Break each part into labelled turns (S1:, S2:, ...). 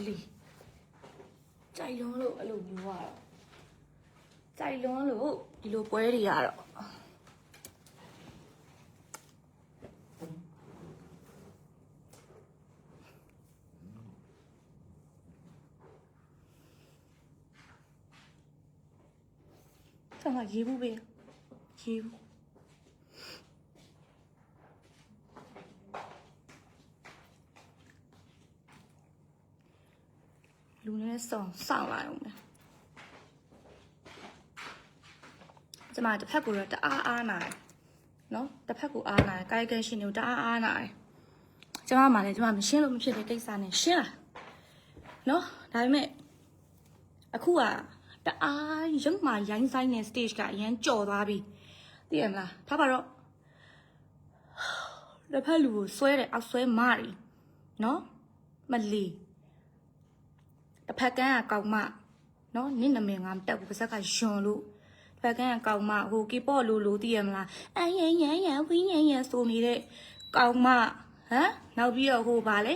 S1: lì chạy luôn lộ ở lùm nhiều à chạy luôn lộ đi lô quế đi à rồi sao mà gì bu bê gì lúc này sòng lại không nèจะมาจะแพ็กกูจะอ้าหน่อยเนาะจะแพ็กกูอ้าหน่อยใกล้เกินชิ้นเดียวจะอ้าหน่อยจะมาเลยจะมาไม่เชื่อหรือไม่เชื่อในกิจการเนี่ยเชื่อเนาะได้ไหมอะคู่อะแต่อ้ายังมาย้ายไซน์ในสเตจกันยังจ่อตัวบีเตรียมละถ้าพอเราจะแพ็กลูสวยเลยเอาสวยมาดิเนาะมันลีแต่แพ็กกันอะเก่ามากเนาะนี่น่ะเมียงามแต่กูภาษาการชงลูแพ็กกันเก่ามากโหกีปอลูเตรียมละไอ้ยังวิ่งโซนี่เลยเก่ามากฮะနောက်ပြီးတော့ဟိုပါလေ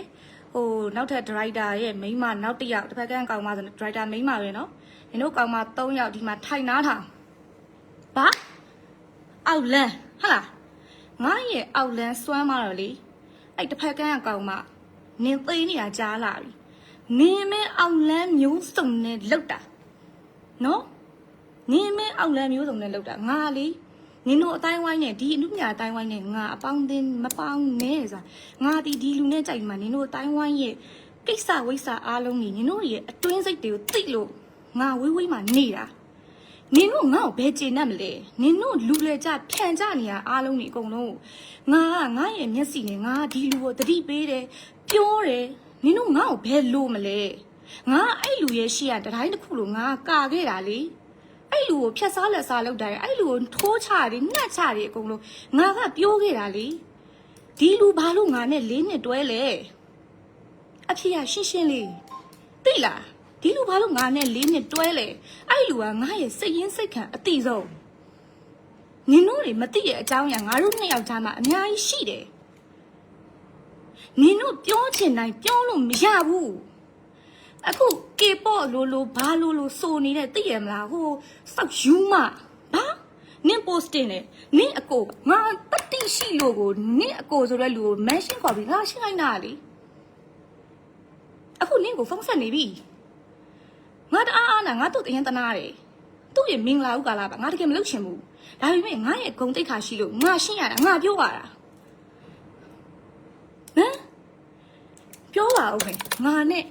S1: ဟိုနောက်ထပ်ဒရိုက်တာရဲ့မိန်းမနောက်တစ်ယောက်တစ်ဖက်ကကောင်မဆိုဒရိုက်တာမိန်းမပဲเนาะနင်တို့ကောင်မ3ယောက်ဒီမှာထိုင်နားထောင်ဘာအောက်လန်းဟာလားငါရဲ့အောက်လန်းစွမ်းမတော့လေအဲ့တစ်ဖက်ကကောင်မနင်သိနေရကြားလာပြီနင်မဲအောက်လန်းမျိုးစုံနဲ့လောက်တာเนาะနင်မဲအောက်လန်းမျိုးစုံနဲ့လောက်တာငါလေနင်တို့အတိုင်းဝိုင်းနဲ့ဒီအမှုညာအတိုင်းဝိုင်းနဲ့ငါအပေါင်းတင်မပေါင်းနဲ့ဆိုတာငါဒီလူနဲ့ကြိုက်မှာနင်တို့အတိုင်းဝိုင်းရဲ့ကိစ္စဝိစ္စအားလုံးကြီးနင်တို့ရဲ့အတွင်းစိတ်တွေကိုသိလို့ငါဝေးမှနေတာနင်တို့ငါ့ကိုဘယ်ကျေနပ်မလဲနင်တို့လူလေကြဖြန်ကြနေရအားလုံးကြီးအကုန်လုံးငါရဲ့မျက်စိနဲ့ငါဒီလူကိုတတိပေးတယ်ပြောတယ်နင်တို့ငါ့ကိုဘယ်လို့မလဲငါအဲ့လူရဲ့ရှေ့ကတတိုင်းတစ်ခုလို့ငါကာခဲ့တာလေအဲ့လူကိုဖြတ်စားလက်စားလောက်တာအဲ့လူကိုထိုးချတယ်နှက်ချတယ်အကုန်လုံးငါကပြောခဲ့တာလေဒီလူဘာလို့ငါနဲ့4နှစ်တွဲလဲအဖေကရှင်းလေးသိလားဒီလူဘာလို့ငါနဲ့4နှစ်တွဲလဲအဲ့လူကငါရဲ့စိတ်ရင်းစိတ်ခံအတိဆုံးနင်တို့တွေမသိရဲ့အကြောင်းအရာငါတို့2ယောက်ကြားမှာအများကြီးရှိတယ်နင်တို့ပြောချင်တိုင်းပြောလို့မရဘူးအခုကေပေါ့လိုဘာလိုဆိုနေတဲ့သိရမလားဟိုစောက်ယူမဘာနင်ပို့စတင်နေနင်အကိုငါတတိရှိလို့ကိုနင်အကိုဆိုတဲ့လူကိုမန်ရှင်းခေါ်ပြီးငါရှင်းလိုက်တာလေအခုနင်ကိုဖုန်းဆက်နေပြီငါတအားနာငါတို့တရင်တနာတယ်သူ့ရဲ့မင်္ဂလာဥကာလာပါငါတကယ်မလုပ်ချင်ဘူးဒါပေမဲ့ငါရဲ့ဂုံတိတ်ခါရှိလို့ငါရှင်းရတာငါပြောရတာဟမ်ပြောပါဦးမယ်ငါနဲ့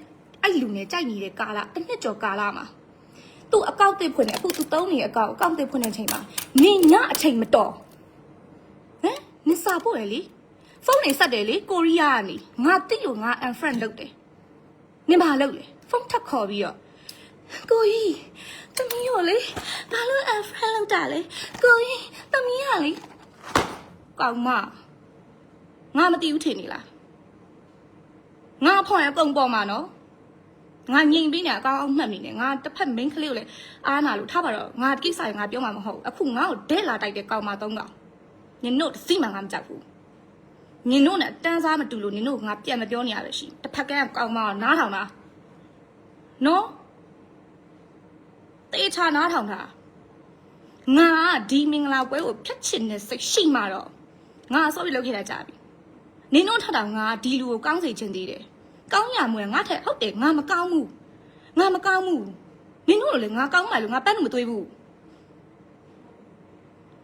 S1: အဲ့လူနဲ့ကြိုက်နေတဲ့ကာလတစ်နှစ်ကျော်ကာလမှာသူ့အကောင့်တစ်ဖွင့်နေအခုသူသုံးနေအကောင့်တစ်ဖွင့်နေချိန်မှာနင်ညအချိန်မတော်ဟမ်နင်စာပို့ရလေဖုန်းနေဆက်တယ်လေကိုရီးယားကနေငါတိလို့ငါ unfriend လုပ်တယ်နင်ဘာလုပ်လဲဖုန်းထပ်ခေါ်ပြီးတော့ကိုကြီးတမီးရောလေဘာလို့ unfriend လုပ်တာလဲကိုကြီးတမီးရလေကောင်မငါမသိဘူးထင်နေလားငါဖော်ရပုံပေါ်မှာနော်ငါငြိမ်ပြီးနေအကောင်းအောင်မှတ်နေတယ်ငါတစ်ဖက် main ကလေးကိုလည်းအားနာလို့ထားပါတော့ငါကိစ္စရငါပြောမှာမဟုတ်အခုငါ့ကိုဒဲလာတိုက်တဲ့ကောင်မ3ကောင်ညင်တို့တစ်စီမှငါမကြောက်ဘူးညင်တို့နဲ့တန်းစားမတူလို့ညင်တို့ငါပြန်မပြောနေရပဲရှိတစ်ဖက်ကကောင်မနားထောင်တာနော်တေးချနားထောင်တာငါဒီမင်္ဂလာပွဲကိုဖျက်ချင်တဲ့စိတ်ရှိမှတော့ငါဆော့ပြီးလုပ်ခဲ့တာကြာပြီညင်တို့ထထောင်ငါဒီလူကိုကောင်းစေချင်သေးတယ်ကောင်းရမွေငါထက်ဟုတ်တယ်ငါမကောင်းဘူးနင်တို့လည်းငါကောင်းမှလို့ငါပန်းလို့မသွေးဘူး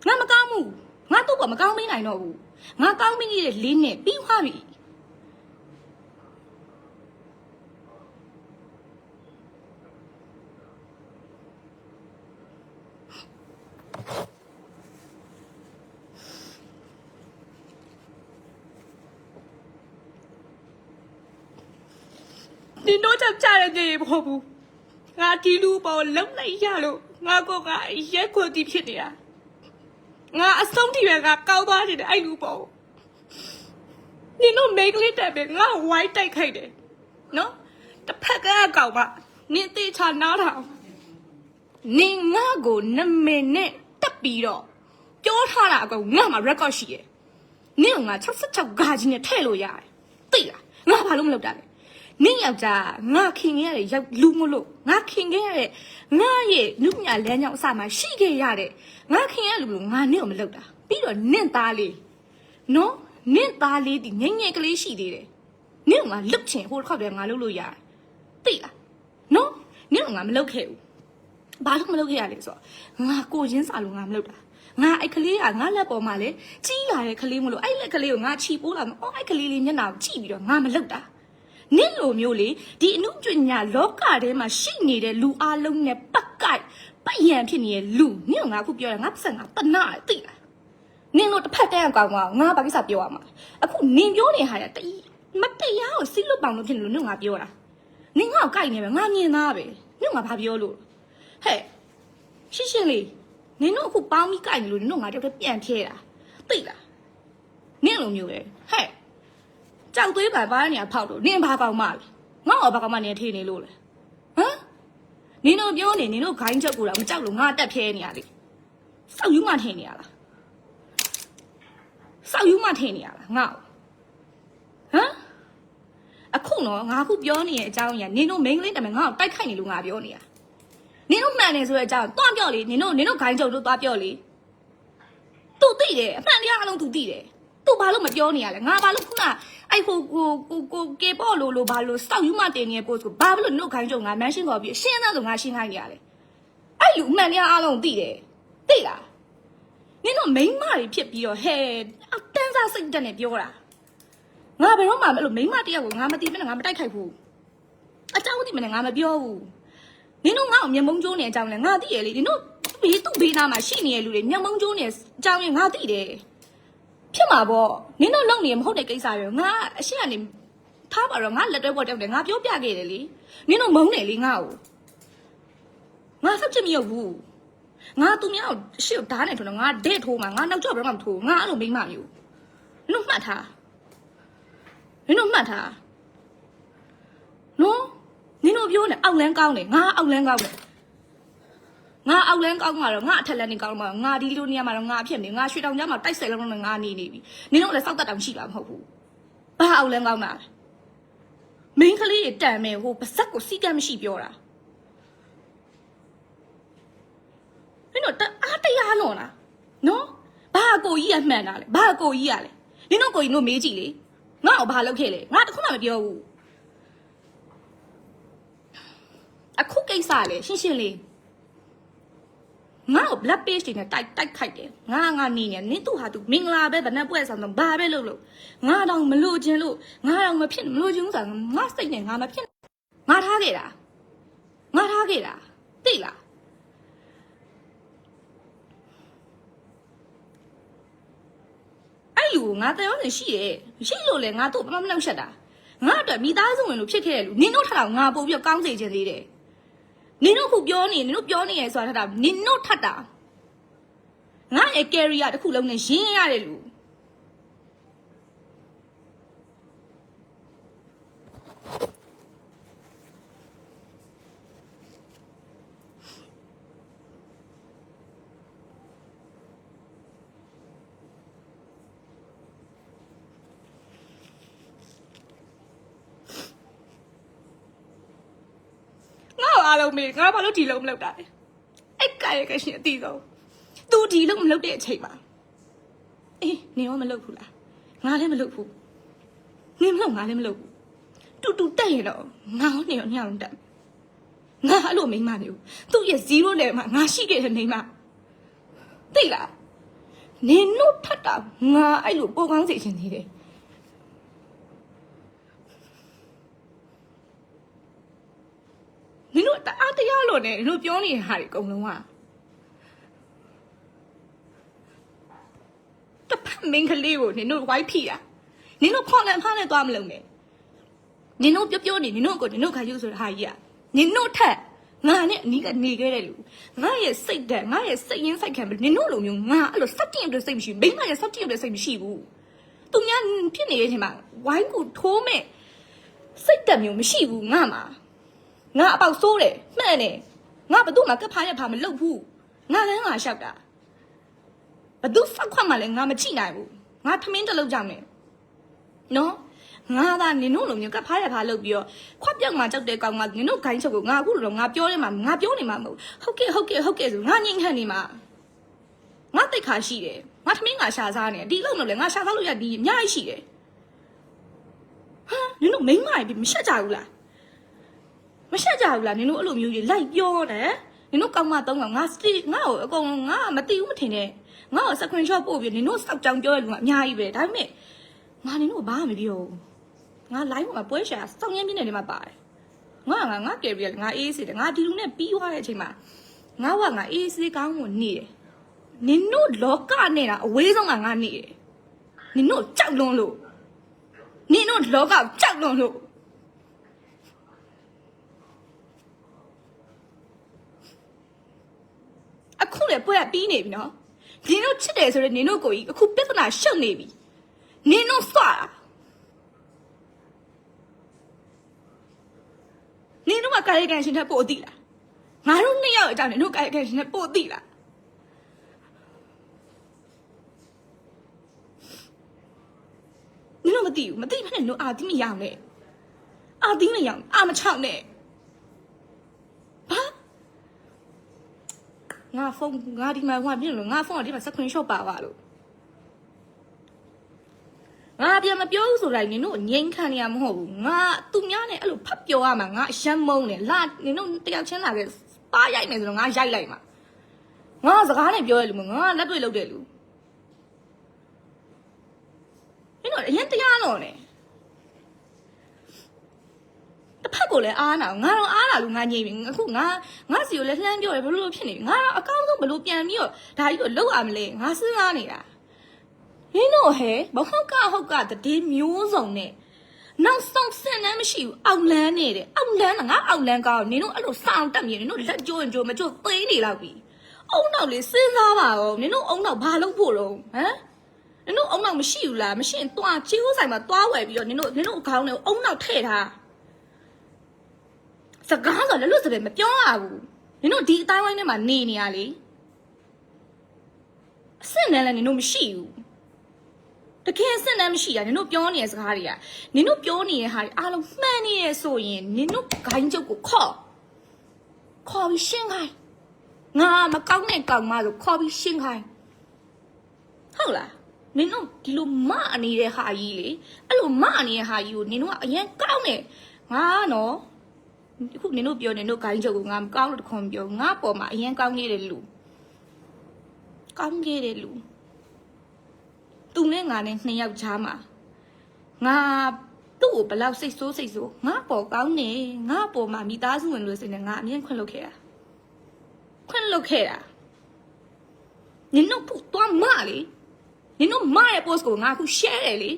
S1: ငါမကောင်းဘူးငါတို့ကမကောင်းမနိုင်တော့ဘူးငါကောင်းပြီးနေတဲ့4နှစ်ပြီးသွားပြီဒီတော့ကြတဲ့ဘောဘူးငါဒီလူပေါ်လုံးလိုက်ရလို့ငါကရက်ခွတီဖြစ်နေတာငါအဆုံးထိပဲငါကောင်းသွားတယ်အဲ့လူပေါ်နင်တို့မိန်းကလေးတက်ပဲငါဝိုင်းတိုက်ခိုက်တယ်နော်တစ်ဖက်ကကောင်မနင်သေးချာနားထောင်နင်ငါကို2မိနစ်တက်ပြီးတော့ပြောထားတာအကောင်ငါမှာ record ရှိတယ်နင်ကငါ66ဂါကြီးနဲ့ထည့်လို့ရတယ်သိလားငါဘာလို့မလုပ်တာလဲ နင့်ယောက်ျားငါခင်ခဲ့ရတဲ့ရောက်လူမလို့ငါခင်ခဲ့ရတဲ့ငါရဲ့နုပညာလမ်းကြောင်းအစမှာရှိခဲ့ရတဲ့ငါခင်ရလူလို့ငါနင့်ကိုမလုပ်တာပြီးတော့နင့်သားလေးနော်နင့်သားလေးဒီငယ်ငယ်ကလေးရှိသေးတယ်နင့်ကငါလုတ်ချင်ဟိုတစ်ခေါက်တည်းငါလုတ်လို့ရတယ်သိလားနော်နင့်ကငါမလုတ်ခဲ့ဘူးဘာလို့မလုတ်ခဲ့ရလဲဆိုတော့ငါကိုချင်းစာလို့ငါမလုတ်တာငါအဲ့ကလေးကငါလက်ပေါ်မှာလေကြီးလာတဲ့ကလေးမလို့အဲ့လက်ကလေးကိုငါချီပိုးလာမအော်အဲ့ကလေးလေးမျက်နှာကိုကြည့်ပြီးတော့ငါမလုတ်တာနင့်လိုမျိုးလေဒီအနုပညာလောကထဲမှာရှိနေတဲ့လူအလုံးနဲ့ပတ်ကိုက်ပတ်ရန်ဖြစ်နေတဲ့လူနင့်ကငါအခုပြောရငါပတ်စံငါတနာသိလားနင်တို့တစ်ဖက်တန်းအကောင်ကငါဘာကိစ္စပြောရမှာအခုနင်ပြောနေဟာရတမတရားကိုစိတ်လွတ်ပေါင်လို့ဖြစ်နေလို့နင်ငါပြောတာနင်ငါ့ကိုကြိုက်နေပဲငါမြင်သားပဲနင်ငါဘာပြောလို့ဟဲ့ရှင်းရှင်းလေးနင်တို့အခုပေါင်းပြီးကြိုက်နေလို့နင်တို့ငါတယောက်တည်းပြန်ဖြဲတာသိလားနင်လိုမျိုးလေဟဲ့ကြောက်သွေးပန်ပါနေရဖောက်လို့နင်ဘာကောင်မလဲငါ့ဘာကောင်မနေထေးနေလို့လေဟမ်နင်တို့ပြောနေနင်တို့ဂိုင်းချက်ကိုတော့မကြောက်လို့ငါတက်ဖြဲနေရလေစောက်ယူမှထင်နေရလားစောက်ယူမှထင်နေရလားငါ့ဟမ်အခုနော်ငါအခုပြောနေတဲ့အကြောင်းကြီးနင်တို့ main လေးတမန်ငါ့ကိုတိုက်ခိုက်နေလို့ငါပြောနေတာနင်တို့မှန်တယ်ဆိုတဲ့အကြောင်းတွားပြောလေနင်တို့ဂိုင်းချုပ်တို့တွားပြောလေသူသိတယ်အမှန်တရားအလုံးသူသိတယ်သူဘာလို့မပြောနေရလဲငါဘာလို့ခုနအဲ့ကိုကေပေါ့လို့ဘာလို့စောက်ယူမှတင်နေတဲ့ post ကိုဘာလို့နင်တို့ဂိုင်းချုပ်ငါမန်းရှင်းခေါ်ပြီးရှင်းသားဆိုငါရှင်းခိုင်းနေရလဲအဲ့လူအမှန်တရားအလုံးသိတယ်သိလားနင်တို့မိန်းမတွေဖြစ်ပြီးတော့ဟဲ့အတန်းစားစိတ်တက်နေပြောတာငါဘယ်တော့မှအဲ့လိုမိန်းမတယောက်ကိုငါမသိမနဲ့ငါမတိုက်ခိုက်ဘူးအကြောင်းသိမနဲ့ငါမပြောဘူးနင်တို့ငါ့ကိုမျက်မုံးကျိုးနေအကြောင်းလဲငါသိရလေနင်တို့ဘေးနားမှာရှိနေတဲ့လူတွေမျက်မုံးကျိုးနေအကြောင်းရင်ငါသိတယ်ဖြစ်မှာပေါ့နင်တို့လုံနေမဟုတ်တဲ့ကိစ္စတွေငါအရှိကနေထားပါတော့ငါလက်တွဲပေါ်တောက်တယ်ငါပြောပြခဲ့တယ်လေနင်တို့မုန်းတယ်လေငါ့ကိုငါဆက်ချင်မရဘူးငါသူများကိုရှေ့ဓာတ်နဲ့ထိုးတော့ငါဒဲ့ထိုးမှာငါနောက်ကျော့ဘယ်တော့မှမထိုးငါအဲ့လိုမိန်းမမျိုးနင်တို့မှတ်ထားနော်နင်တို့ပြောနေအောက်လန်းကောင်းတယ်ငါအောက်လန်းကောင်းတယ်ငါအောက်လန်းကောင်းမှာတော့ငါအထက်လန်းနေကောင်းမှာငါဒီလိုနေရာမှာတော့ငါအဖြစ်နေငါရွှေတောင်ကြားမှာတိုက်ဆိုင်လုံးနဲ့ငါနေပြီနင်တို့လည်းစောက်တက်တောင်ရှိတာမဟုတ်ဘူးဘာအောက်လန်းကောင်းတာမင်းကလေးတန်မယ်ဟိုပါဇက်ကိုစီးကမ်းမရှိပြောတာနင်တို့အားတရားလွန်လားနော်ဘာကိုကြီးကမှန်တာလဲဘာကိုကြီးကလဲနင်တို့ကိုကြီးတို့မေးကြည့်လေငါ့ကိုဘာလုပ်ခဲ့လဲငါတခုမှမပြောဘူးအခုကိစ္စလေရှင်းရှင်းလေးငါ့ကို black page တွေနဲ့တိုက်ခိုက်တယ်ငါနေနေနင်သူ့ဟာသူမင်္ဂလာပဲဗနက်ပွဲဆောင်တော့ဘာပဲလုပ်ငါတော့မလို့ခြင်းလို့ငါတော့မဖြစ်မလို့ခြင်းဆိုငါစိတ်နဲ့ငါမဖြစ်ငါထားခဲ့တာသိလားအဲ့လူငါတရားနေရှိလို့လေငါတို့ဘာမှမလုပ်ချက်တာငါအတွက်မိသားစုဝင်လို့ဖြစ်ခဲ့တယ်လူနင်တို့ထတာငါပို့ပြီးကောင်းစေခြင်းသေးတယ်နင်တို့ခုပြောနေနင်တို့ပြောနေရဆိုတာထတာနင်တို့ထတာငါရဲ့ career တစ်ခုလုံးနဲ့ရင်းရတယ်လူအားလုံးမေးငါဘာလို့ဒီလုံးမလုပ်တာလဲအဲ့ကာရကရှင်အတီးဆုံး तू ဒီလုံးမလုပ်တဲ့အချိန်မှာအေးနင်ရောမလုပ်ဘူးလားငါလည်းမလုပ်ဘူးနင်မလုပ်ငါလည်းမလုပ်ဘူးတူတက်ရင်တော့ငါရောနင်ရောညောင်းတက်ငါအဲ့လိုမိန်းမမျိုးသူ့ရဲ့0နဲ့မှာငါရှိခဲ့တဲ့မိန်းမသိလားနင်တို့ထပ်တာငါအဲ့လိုပိုကောင်းစေချင်သေးတယ်နင်တို့အားတရားလို့နဲ့နင်တို့ပြောနေတဲ့ဟာတွေအကုန်လုံးကတဖက်မင်းကလေးကိုနင်တို့ဝိုင်းဖိတာနင်တို့ဖော်လန်ဖားနဲ့သွားမလုံးနဲ့နင်တို့ပြောနေနင်တို့ကိုနင်တို့ခါယူဆိုတဲ့ဟာကြီးอ่ะနင်တို့ထက်ငါနဲ့အနီးကနေခဲ့တဲ့လူငါရဲ့စိတ်ဓာတ်ငါရဲ့စိတ်ရင်းစိတ်ခံပြီးနင်တို့လိုမျိုးငါအဲ့လိုစက်တင်အတွက်စိတ်မရှိဘူးမိမရဲ့စက်တင်အတွက်စိတ်မရှိဘူးသူများဖြစ်နေတဲ့အချိန်မှာဝိုင်းကိုထိုးမဲ့စိတ်ဓာတ်မျိုးမရှိဘူးငါမှာငါအပေါက်ဆိုးတယ်မှန်တယ်ငါဘသူ့မှာကပ်ဖားရဖားမလုပ်ဘူးငါလည်းငါရှောက်တာဘသူဖောက်ခွက်မှလည်းငါမချိနိုင်ဘူးငါထမင်းတစ်လုံးကြောင်နေနော် ငါသာနင်တို့လိုမျိုးကဖားရဖားလုပ်ပြီးတော့ခွက်ပြောက်မှကြောက်တဲ့ကောင်ကနင်တို့ဂိုင်းချုပ်ကိုငါအခုလိုငါပြောနေမှာငါပြောနေမှာမဟုတ်ဟုတ်ကဲ့ဆိုငါငင်းခန့်နေမှာငါတိတ်ခါရှိတယ်ငါသမင်းငါရှာစားနေဒီလောက်တော့လေငါရှာစားလို့ရဒီအများကြီးရှိတယ်ဟာနင်တို့မိန်းမတွေမရှက်ကြဘူးလားမရှက်ကြဘူးလားနင်တို့အဲ့လိုမျိုးကြီးလိုက်ပြောတယ်နင်တို့ကောင်းမသုံးကောင်ငါကိုအကုန်လုံးငါမသိဘူးမထင်နဲ့ငါ့ကိုစကွန်ရှော့ပို့ပြီးနင်တို့စောက်ကြောင်ပြောရလူကအများကြီးပဲဒါပေမဲ့ငါနင်တို့ဘာမှမပြောဘူးငါ live မှာပွဲရှာစောင်းရင်းပြင်းနေတယ်မှာပါတယ်ငါကယ်ပြီးငါအေးစေတယ်ငါဒီလူနဲ့ပြီးသွားတဲ့အချိန်မှာငါငါအေးစေးကောင်းကိုနေတယ်နင်တို့လောကနေတာအဝေးဆုံးကငါနေတယ်နင်တို့ကြောက်လွန်းလို့နင်တို့လောကကြောက်လွန်းလို့အခုလေပွဲကပြီးနေပြီနော်နင်တို့ချစ်တယ်ဆိုတော့နင်တို့ကိုကြီးအခုပြဿနာရှုပ်နေပြီနင်တို့စွာနင်တို့ကကာယကံရှင်တဲ့ပို့သိလားငါတို့နှစ်ယောက်အကြောင်းနင်တို့ကာယကံရှင်တဲ့ပို့သိလားနင်တို့မသိဘူးမသိဘဲနဲ့တို့အာတိမရအောင်နဲ့အာတိမရအောင်အာမချောက်နဲ့ဘာငါဖုန်းငါဒီမှာပြည့်လို့ငါဖုန်းကဒီမှာစကွန်ရှော့ပါပါလို့ငါပြန်မပြောဘူးဆိုလိုက်နင်တို့ငိမ့်ခံနေရမဟုတ်ဘူးငါသူများနဲ့အဲ့လိုဖတ်ပြောရမှာငါအရှမ်းမုန်းတယ်လာနင်တို့တယောက်ချင်းလာခဲ့ပါရိုက်မယ်ဆိုတော့ငါရိုက်လိုက်မှာငါစကားနဲ့ပြောရလူမငါလက်တွေ့လုပ်တယ်လူနင်တို့အရင်တရားလို့နဲ့တစ်ဖက်ကိုလည်းအားနာငါတော့အားလာလို့ငါညိပြီအခုငါစီကိုလည်းလှမ်းပြောတယ်ဘလို့ဖြစ်နေပြီငါတော့အကောင်းဆုံးဘလို့ပြန်ပြီးတော့ဒါကြီးတော့လောက်ရမလဲငါစဉ်းစားနေတာနင်တို့ဟဲ့ဘဟုတ်ကတည်မျိုးစုံနဲ့နောက်ဆုံးစင်နှမ်းမရှိဘူးအောက်လန်းနေတယ်အောက်လန်းငါအောက်လန်းကောင်းနင်တို့အဲ့လိုစောင့်တက်မြင်နင်တို့လက်ကြိုးရင်ကြိုးမကြိုးသိနေလောက်ပြီအုံနောက်လေးစဉ်းစားပါဦးနင်တို့အုံနောက်ဘာလုပ်ဖို့တော့ဟမ်နင်တို့အုံနောက်မရှိဘူးလားမရှိရင်တွားချီးဦးဆိုင်မှာတွားဝယ်ပြီးတော့နင်တို့ခေါင်းနဲ့အုံနောက်ထည့်ထားစကားဆိုလည်းလွတ်စပယ်မပြောရဘူးနင်တို့ဒီအတိုင်းဝိုင်းထဲမှာနေနေရလေအဆင့်နဲ့လည်းနင်တို့မရှိဘူးတကယ်အဆင့်နဲ့မရှိရနင်တို့ပြောနေတဲ့စကားတွေကနင်တို့ပြောနေတဲ့ဟာတွေအားလုံးမှန်နေရဆိုရင်နင်တို့ဂိုင်းချုပ်ကိုခေါ်ပြီးရှင်းခိုင်းငါမကောင်းတဲ့ကောင်မဆိုခေါ်ပြီးရှင်းခိုင်းဟုတ်လားနင်တို့ဒီလိုမနေတဲ့ဟာကြီးလေအဲ့လိုမနေတဲ့ဟာကြီးကိုနင်တို့ကအရင်ကောင်းတယ်ငါနော်အခုနင်တို့ပြောနေတို့ဂိုင်းချုပ်ကိုငါမကောင်းလို့တခွန်ပြောငါပေါ်မှာအရင်ကောင်းခဲ့တယ်လူသူနဲ့ငါနဲ့နှစ်ယောက်ချားမှာငါသူ့ကိုဘလောက်စိတ်ဆိုးငါပေါ်ကောင်းနေငါပေါ်မှာမိသားစုဝင်လို့စိတ်နဲ့ငါအမြင်ခွင့်လုပ်ခဲ့တာနင်တို့တော့မလေနင်တို့မရဲ့ post ကိုငါအခု share တယ်လေ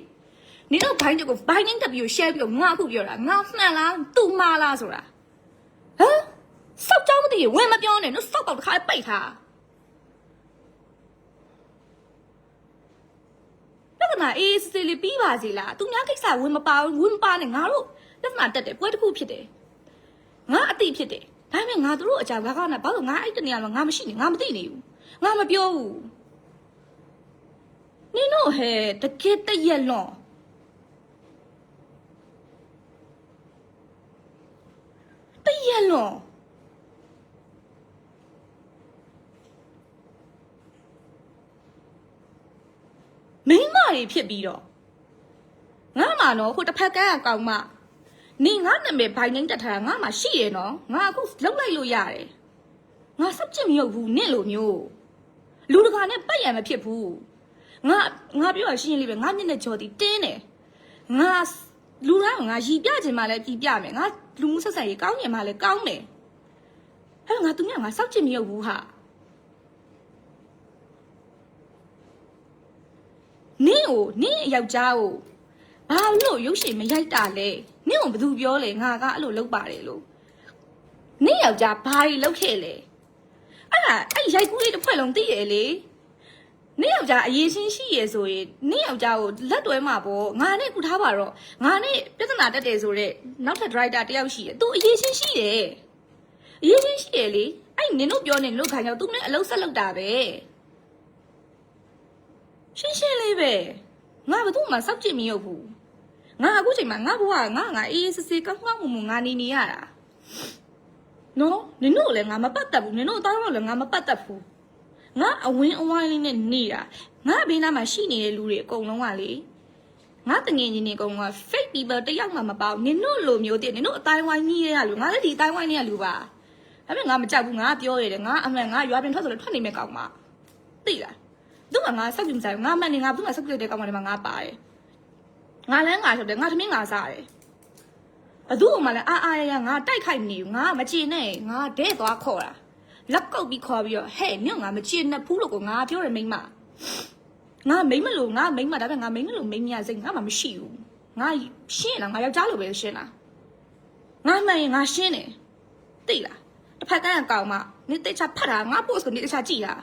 S1: နင်တို့ဘိုင်းကိုဘိုင်းနဲ့တက်ပြီး share ပြီးတော့ငါအခုပြောတာငါမှန်လားသူမှားလားဆိုတာဟမ်စောက်ကြောင်းမသိရင်ဝင်မပြောနဲ့တို့စောက်ပေါက်တစ်ခါပိတ်ထားပြဿနာအေးစလေးပြီးပါစီလားသူများကိစ္စဝင်မပါနဲ့ငါတို့ပြဿနာတက်တယ်ပွဲတစ်ခုဖြစ်တယ်ငါအတိဖြစ်တယ်ဒါပေမဲ့ငါတို့အကြောင်းဘာကောင်းလဲဘာလို့ငါအဲ့တနေရာမှာငါမရှိနေငါမသိနေဘူးငါမပြောဘူးနင်တို့ဟဲ့တကယ်တရက်လွန်မိန်းမတွေဖြစ်ပြီးတော့ငါမှနော်ဟိုတစ်ဖက်ကန်းကကောင်းမနင်ငါနာမည်ဘိုင်းနဲ့တက်ထားတာငါမှရှိရနော်ငါအခုလောက်လိုက်လို့ရတယ်ငါစက်ချင်မဟုတ်ဘူးနင့်လိုမျိုးလူတကာနဲ့ပတ်ရံမဖြစ်ဘူးငါပြောရရှင်းလေးပဲငါမျက်နှာကြော်တီတင်းတယ်ငါလူတိုင်းငါရီပြချင်မှလည်းကြည်ပြမယ်ငါလူမှုဆက်ဆံရေးကောင်းချင်မှလည်းကောင်းမယ်အဲ့ငါသူများငါစောက်ချင်မဟုတ်ဘူးဟာနင့်ယောက်ျားကိုဘာလို့ရုပ်ရှင်မရိုက်တာလဲနင့်ကိုဘယ်သူပြောလဲငါကအဲ့လိုလုပ်ပါတယ်လို့နင့်ယောက်ျားဘာကြီးလုပ်ခဲ့လဲအဲ့ရိုက်ကူးလေးတစ်ဖွဲ့လုံးသိရလေနင့်ယောက်ျားအရေးချင်းရှိရဆိုရင်နင့်ယောက်ျားကိုလက်တွဲမှာပေါ့ငါနဲ့ကူထားပါတော့ငါနဲ့ပြဿနာတက်တယ်ဆိုတော့နောက်ထပ် driver တယောက်ရှိတယ်သူအရေးချင်းရှိတယ်လေအဲ့နင်တို့ပြောနေလို့ခိုင်ရောက်သူနဲ့အလုံးဆက်လုပ်တာပဲရှင်းလေးပဲငါဘာလို့မှစောက်ကြည့်မရဘူး ငါအခုချိန်မှာငါဘဝငါအေးစစ်စစ်ကောင်းကောင်းမွန်မွန်ငါနေရတာနော်နင်တို့လည်းငါမပတ်သက်ဘူးနင်တို့တောင်းလို့လည်းငါမပတ်သက်ဘူးငါအဝင်းအဝိုင်းလေးနဲ့နေတာငါဘေးနားမှာရှိနေတဲ့လူတွေအကုန်လုံးကလေငါတငယ်ချင်းတွေအကုန်လုံးက fake people တယောက်မှမပေါ့နင်တို့လိုမျိုးတည်းနင်တို့အတိုင်းဝိုင်းကြီးရလူငါလည်းဒီအတိုင်းဝိုင်းနေရလူပါဒါပေမဲ့ငါမကြောက်ဘူးငါပြောရတယ်ငါအမှန်ငါရွာပြင်ထွက်ဆိုလည်းထွက်နေမဲ့ကောင်မသိလားသူကငါစောက်ကြည့်မဆိုင်ငါမှန်နေငါဘူးငါစောက်ကြည့်တဲ့ကောင်မတွေမှာငါပါတယ်ငါလည်းငါဆိုတယ်ငါသမီးငါစားတယ်ဘသူ့မှလည်းအာရငါတိုက်ခိုက်နေငါမချင်နဲ့ငါဒဲသွားခေါ်တာလက်ကုပ်ပြီးခေါ်ပြီးတော့ဟဲ့ညငါမချင်နဲ့ဖူးလို့ကိုငါပြောတယ်မိမငါမိမလို့ငါမိမဒါပေမဲ့ငါမိမလို့မိမရစိတ်ငါမှမရှိဘူးငါရှင်းလားငါယောက်ျားလိုပဲရှင်းလားငါမှန်ရင်ငါရှင်းတယ်သိလားတစ်ဖက်ကန်းကောင်မနေတိတ်ချဖတ်တာငါ post ကိုနေတိတ်ချကြည့်တာ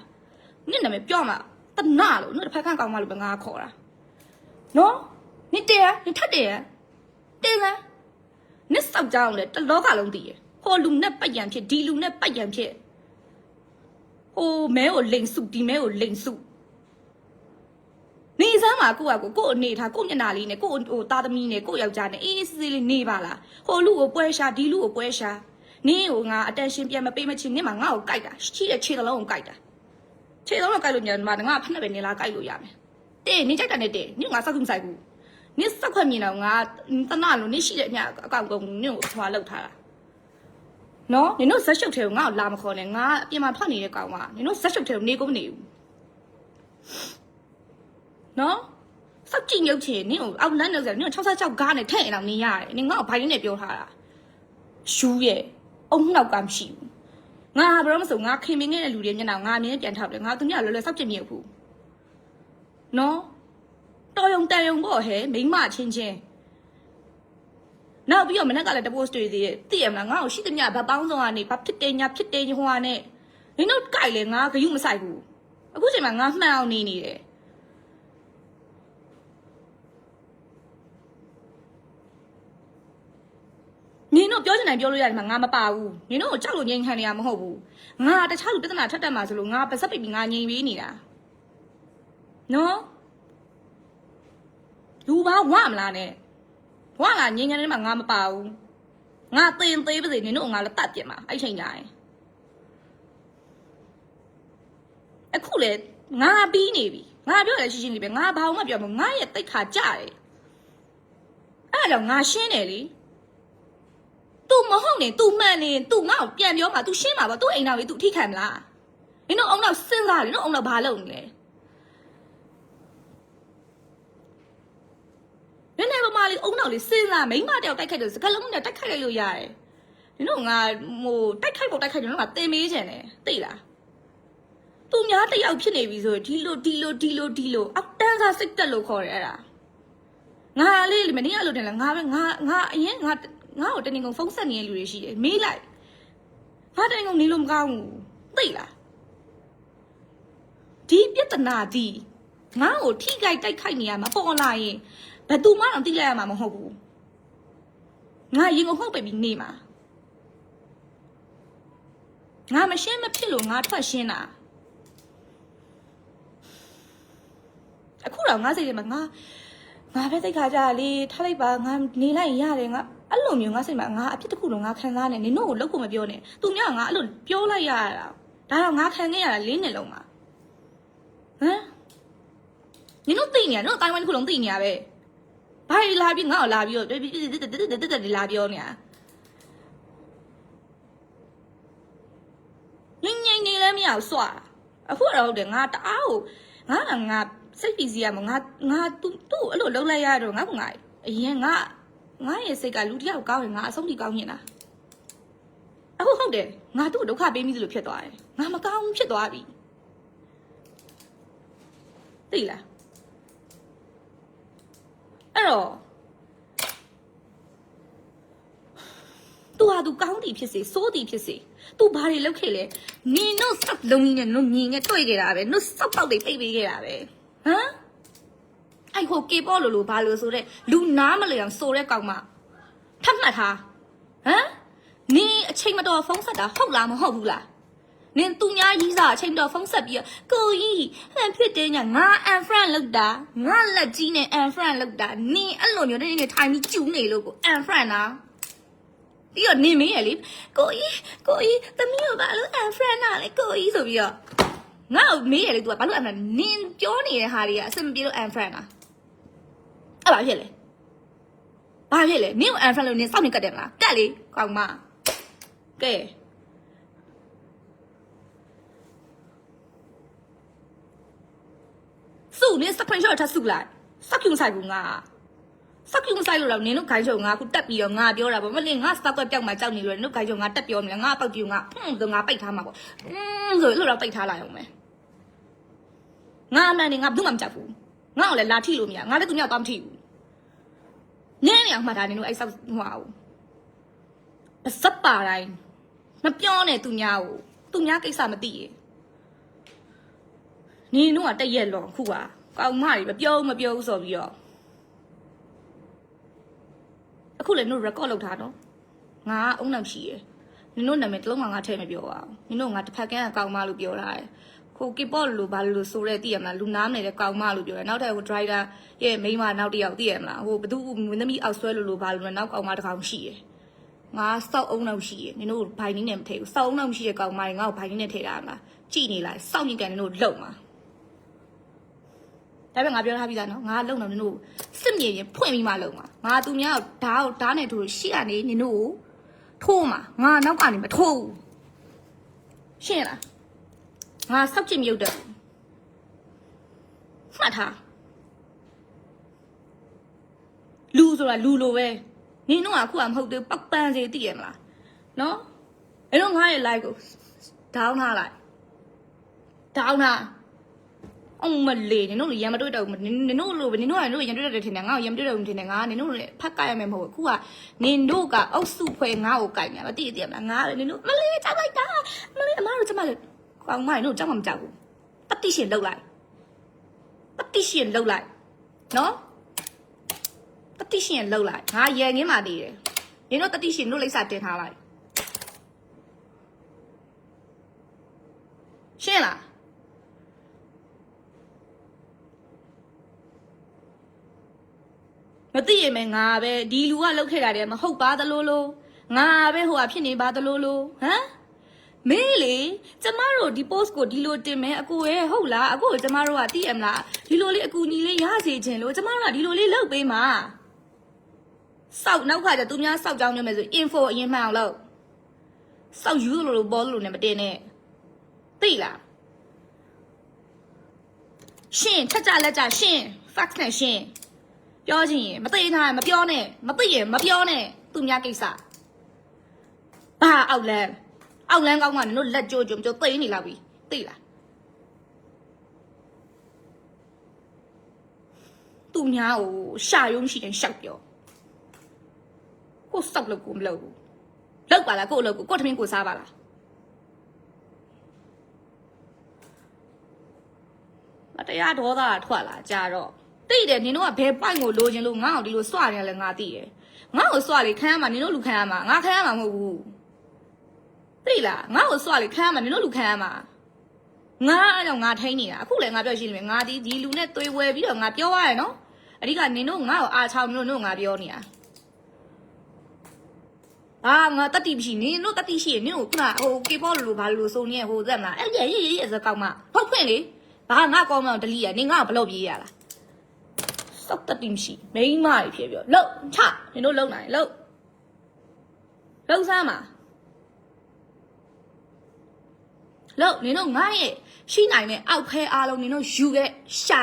S1: နင့်နာမည်ပြောမှာတနာလို့နော်တစ်ဖက်ကန်းကောင်မလို့ပဲငါခေါ်တာနော်နင့်တဲနင့်ထက်တဲတဲလားနစ်စောက်ကြောင်းလေတလောကလုံးတည်ရဟိုလူနဲ့ပတ်ရန်ဖြစ်ဒီလူနဲ့ပတ်ရန်ဖြစ်ဟိုမဲကိုလိန်စုဒီမဲကိုလိန်စုနေစမ်းမှာကိုအနေထားကိုမျက်နာလေးနဲ့ကိုဟိုသားသမီးနဲ့ကိုယောက်ျားနဲ့အေးစစ်လေးနေပါလားဟိုလူကိုပွဲရှာဒီလူကိုပွဲရှာနင်းကိုငါ attention ပြန်မပေးမချင်းနင်းမှာငါ့ကိုကြိုက်တာရှိတဲ့ခြေသလုံးကိုကြိုက်တာခြေသလုံးကိုကြိုက်လို့မြန်မှာငါဖက်နဲ့ပဲနေလားကြိုက်လို့ရမယ်တင်းနင်းကြိုက်တာနဲ့တင်းနင်းငါစောက်ခုမဆိုင်ဘူးနင်းစောက်ခွက်မြင်တော့ငါတနာလို့နင်းရှိတဲ့အညာအကောင်ကုန်နင်းကိုထွာလောက်ထားတာနော်နင်တို့ဇက်ရှုပ်ထဲကိုငါ့ကိုလာမခေါ်နဲ့ငါအပြင်မှာထွက်နေတဲ့ကောင်ကနင်တို့ဇက်ရှုပ်ထဲကိုနေကုန်မနေဘူးနော်စောက်ကြည့်မြုပ်ချင်နင်ကိုအောက်လမ်းလို့ဆိုနင်ကို66ကားနဲ့ထည့်ရင်တော့နေရတယ်နင်ငါ့ကိုဘိုင်းနဲ့ပြောထားတာရှူးရဲ့အုံနောက်ကမရှိဘူးငါဘယ်တော့မှဆိုငါခင်မင်းခဲ့တဲ့လူတွေမျက်နှာငါအမြင်ပြန်ထောက်တယ်ငါသူများလောလောစောက်ကြည့်မြုပ်ဘူးနော်တော်ယုံတန်ယုံပေါ့ဟဲ့မိမချင်းချင်းနောက်ပြီးတော့မနေ့ကလည်းတပိုးစတွေ့သေးတယ်သိရမလားငါ့ကိုရှိသမျှဗတ်ပေါင်းဆုံးကနေဘာဖြစ်တယ်ညာဖြစ်တယ်ဟိုဟာနဲ့နင်တို့ကြိုက်လေငါဂယုမဆိုင်ဘူးအခုချိန်မှာငါမှန်အောင်နေနေတယ်နင်တို့ပြောချင်တယ်ပြောလို့ရတယ်မှာငါမပါဘူးနင်တို့ကိုကြောက်လို့ငြိမ်ခံနေရမဟုတ်ဘူးငါတခြားလူပြဿနာထပ်တက်မှာဆိုလို့ငါပါစက်ပိတ်ပြီးငါငြိမ်ပေးနေတာနော်လူဘာဝမလားနဲ့ဝါလာငင်းငင်းနဲ့မှငါမပါဘူးငါတင်သေးပါစေနင်တို့ငါလည်းတတ်ပြစ်မှာအဲ့ချိန်ကြရင်အခုလေငါပြီးနေပြီငါပြောရရှင်းရှင်းလေးပဲငါဘာမှမပြောဘူးငါရဲ့တိတ်ခါကြတယ်အဲ့တော့ငါရှင်းတယ်လေ तू မဟုတ်နေ तू မှန်နေ तू ငါ့ကိုပြန်ပြောမှာ तू ရှင်းမှာပေါ့ तू အိမ်တော်ကြီး तू ထိခံမလားနင်တို့အုံတော့စဉ်းစားတယ်နင်တို့အုံတော့ဘာလုပ်နေလဲနည်းနည်းပါးပါးလေးအုံတော့လေးစဉ်းစားမိမတယောက်တိုက်ခိုက်တယ်စကလုံးနဲ့တိုက်ခိုက်လိုက်လို့ရတယ်နင်တို့ငါဟိုတိုက်ခိုက်ဖို့တိုက်ခိုက်တယ်ငါတင်မေးချင်တယ်သိလားသူများတယောက်ဖြစ်နေပြီဆိုဒီလိုအတန်းစားစိတ်တက်လို့ခေါ်တယ်အဲ့ဒါငါလေးမနေ့ကလို့တင်လားငါပဲငါအရင်ငါ့ကိုတနေ့ကုန်ဖုန်းဆက်နေတဲ့လူတွေရှိတယ်မေးလိုက်ငါတနေ့ကုန်နေလို့မကောင်းဘူးသိလားဒီပြဿနာဒီငါ့ကိုထိခိုက်တိုက်ခိုက်နေရမှာပေါ်လာရင်ဘယ်သူမှတော့သိလိုက်ရမှာမဟုတ်ဘူးငါရင်ကိုဟုတ်ပဲပြီးနေမှာငါမရှင်းမဖြစ်လို့ငါထွက်ရှင်းတာအခုတော့ငါစိတ်ထဲမှာငါပဲသိခါကြလေထားလိုက်ပါငါနေလိုက်ရတယ်ငါအဲ့လိုမျိုးငါစိတ်မှာငါအဖြစ်တစ်ခုလုံးငါခံစားနေနင်တို့ကိုလောက်ကိုမပြောနဲ့သူများငါအဲ့လိုပြောလိုက်ရတာဒါတော့ငါခံခဲ့ရတာ၄နှစ်လုံးမှာဟမ်နင်တို့သိနေရနော်တိုင်းဝိုင်းတစ်ခုလုံးသိနေရပဲဘာလာပြီးငါ့ကိုလာပြီးတော့တက်လာပြောနေတာငိမ့်နေလဲမရဘူးစွာအခုတော့ဟုတ်တယ်ငါတအားကိုငါစိတ်ပီစီရမငါသူ့အဲ့လိုလှုပ်လိုက်ရတော့ငါအရင်ငါရဲ့စိတ်ကလူတယောက်ကောင်းရင်ငါအဆုံးထိကောင်းနေတာအခုဟုတ်တယ်ငါသူ့ဒုက္ခပေးမိသလိုဖြစ်သွားတယ်ငါမကောင်းဖြစ်သွားပြီသိလားအဲ့တော့သူဟာသူကောင်းသည်ဖြစ်စေစိုးသည်ဖြစ်စေသူဘာတွေလုပ်ခဲ့လဲနင်တို့စက်လုံးကြီးနဲ့နင်မြင်နဲ့တွေ့ခဲ့တာပဲနင်စောက်ပေါက်တွေပိတ်ပေးခဲ့တာပဲဟမ်အဲ့ဟိုကေပေါ့လို့ဘာလို့ဆိုတဲ့လူနားမလျောင်ဆိုတဲ့ကောင်မထပ်မှတ်ထားဟမ်နင်အချိန်မတော်ဖုန်းဆက်တာဟုတ်လားမဟုတ်ဘူးလား နင်သူများကြီးစားအချိန်တော့ဖုန်းဆက်ပြီးကိုကြီးဟန်ဖြစ်တယ်ညာငါ unfriend လောက်တာငါလက်ကြီးနဲ့ unfriend လောက်တာနင်အဲ့လိုမျိုးနေထိုင်ပြီးကျူးနေလို့ကို unfriend လားပြီးတော့နင်မင်းရလေကိုကြီးသမီးကိုဘာလို့ unfriend နာလဲကိုကြီးဆိုပြီးတော့ငါ့ကိုမေးရလေ तू ကဘာလို့ unfriend နင်ပြောနေတဲ့ဟာတွေကအဆင်မပြေလို့ unfriend လားအဲ့ဘာဖြစ်လဲဘာဖြစ်လဲနင်ကို unfriend လို့နင်စောင့်နေကတ်တယ်မလားကတ်လေကောင်းမကဲစုနင် screenshot ထပ်စုလိုက်စက်ကျုံဆိုင်ဘူးငါစက်ကျုံဆိုင်လို့တော့နင်တို့ခိုင်းချုံငါခုတက်ပြီးတော့ငါပြောတာပေါ့မလင်ငါစက်ကွက်ပြောက်မှကြောက်နေလို့နင်တို့ခိုင်းချုံငါတက်ပြောနေလားငါပောက်ကြည့်ငါဆိုငါပိတ်ထားမှာပေါ့ဆိုလို့တော့ပိတ်ထားလိုက်အောင်မယ်ငါအမှန်နေငါဘူးမှမကြောက်ဘူးငါ့ကိုလည်းလာထိလို့မရငါလည်းသူများတော့မထိဘူးနင်းနေအောင်မှတ်ထားနင်တို့အဲ့ဆောက်ဟိုအောင်အစပ်ပါတိုင်းမပြောနဲ့သူများကိုသူများကိစ္စမသိရင်နင်တို့ကတက်ရက်လောခုကကောင်မတွေမပြောဘူးဆိုပြီးတော့အခုလည်းနင်တို့ record လုပ်ထားတော့ငါအုံနောက်ရှိရယ်နင်တို့နာမည်တလုံးမှငါထည့်မပြောပါဘူးနင်တို့ငါတစ်ဖက်ကန်းကောင်မလို့ပြောထားတယ်ခိုကေပေါ့လို့ဘာလို့ဆိုရဲသိရမလားလူနားနေတဲ့ကောင်မလို့ပြောတယ်နောက်ထပ်ဟို driver ရဲ့မိန်းမနောက်တစ်ယောက်သိရမလားဟိုဘသူမင်းသမီးအောက်ဆွဲလို့ဘာလို့လဲနောက်ကောင်မတစ်ကောင်ရှိရယ်ငါစောက်အုံနောက်ရှိရယ်နင်တို့ဘိုင်နင်းနဲ့မထည့်ဘူးစောက်အုံနောက်ရှိရကောင်မတွေငါ့ကိုဘိုင်နင်းနဲ့ထည့်တာမလားကြည်နေလိုက်စောက်ညစ်ကန်နင်တို့လုံမှာဒါပေမဲ့ငါပြောထားပြီးသားနော်ငါလုံတော့နင်တို့စစ်မြေရင်ဖွင့်ပြီးမှလုံမှာငါသူများဓာတ်နဲ့ထိုးရှေ့ကနေနင်တို့ထိုးမှာငါနောက်ကနေမထိုးဘူးရှင်းလားငါစောက်ကြည့်မြုပ်တယ်မှတ်ထားလူဆိုတာလူလိုပဲနင်တို့ကအခုကမဟုတ်သေးပောက်ပန်းစေသိရမလားနော်အဲ့တော့ငါရဲ့ like ကိုဒေါင်းထားလိုက်ဒေါင်းထားအောင်မလေးနင်တို့ရံမတွေ့တော့ဘူးနင်တို့လိုပဲနင်တို့ကရံတွေ့တယ်ထင်တယ်ငါ့ကိုရံမတွေ့တော့ဘူးထင်တယ်ငါနင်တို့လည်းဖက်ကရမယ်မဟုတ်ဘူးအခုကနင်တို့ကအုပ်စုဖွဲငါ့ကိုကြိုက်နေမသိသေးမလားငါလည်းနင်တို့မလေးကြောက်လိုက်တာမလေးအမတို့ကျမလည်းကောင်းမနင်တို့ကြောက်မှမကြောက်ဘူးတတိရှင်လှုပ်လိုက်တတိရှင်လှုပ်လိုက်နော်တတိရှင်လှုပ်လိုက်ငါရန်ငင်းမှနေတယ်နင်တို့တတိရှင်တို့လိပ်စာတင်ထားလိုက်ရှင်းလားမသိရင်မငါပဲဒီလူကလောက်ခဲ့တာတည်းမဟုတ်ပါသလိုလိုငါပဲဟိုကဖြစ်နေပါသလိုလိုဟမ်မင်းလေကျမတို့ဒီ post ကိုဒီလိုတင်မယ်အကိုရဲ့ဟုတ်လားအကိုကျမတို့ကသိရမလားဒီလိုလေးအကူညီလေးရစေခြင်းလို့ကျမတို့ကဒီလိုလေးလုပ်ပေးမှာစောက်နောက်ခါကျသူများစောက်ကြောင်းနေမယ်ဆို info အရင်မှန်အောင်လုပ်စောက်ယူလို့ဘောလို့နဲ့မတင်နဲ့သိလားရှင်းထက်ကြလက်ကြရှင်း fax နဲ့ရှင်းပြောချင်ရင်မသိထားမပြောနဲ့မသိရင်မပြောနဲ့သူများကိစ္စဘာအောက်လန်းကောင်းမှနင်တို့လက်ကြိုးကြုံသိနေလောက်ပြီသိလားသူများကိုရှာရုံးရှိရင်ရှောက်ပြောကိုစောက်လို့ကိုမလုပ်ဘူးလောက်ပါလားကိုအလုပ်ကိုထမင်းကိုစားပါလားမတရားဒေါသထွက်လာကြတော့သိတယ်နင်တို့ကဘယ်ပိုက်ကိုလိုချင်လို့ငါ့ကိုဒီလိုစွရတယ်လဲငါသိတယ်ငါ့ကိုစွလေခံရမှာနင်တို့လူခံရမှာငါခံရမှာမဟုတ်ဘူးသိလားငါ့ကိုစွလေခံရမှာနင်တို့လူခံရမှာငါအဲ့တော့ငါထိန်းနေတာအခုလည်းငါပြောရှင်းနေမယ်ငါဒီလူနဲ့သွေးဝဲပြီးတော့ငါပြောရတယ်နော်အဓိကနင်တို့ငါ့ကိုအားချောင်းနင်တို့ငါပြောနေတာငါတတိမရှိနင်တို့တတိရှိရင်နင်တို့ခုနဟိုကေပေါ့လိုဘာလို့ဆိုနေဟိုသက်မလားအဲ့ရေးစကောက်မှဟုတ်ဖွင့်လေဘာငါကောင်းမအောင်ဒလီရနင်ငါ့ကိုဘလို့ပြေးရလားစောက်တတိမရှိမိန်းမတွေဖြစ်ပြောလှုပ်ချနင်တို့လှုပ်နိုင်လှုပ်စမ်းပါလှုပ်နင်တို့ငါရဲ့ရှိနိုင်တဲ့အောက်ဖဲအားလုံးနင်တို့ယူခဲ့ရှာ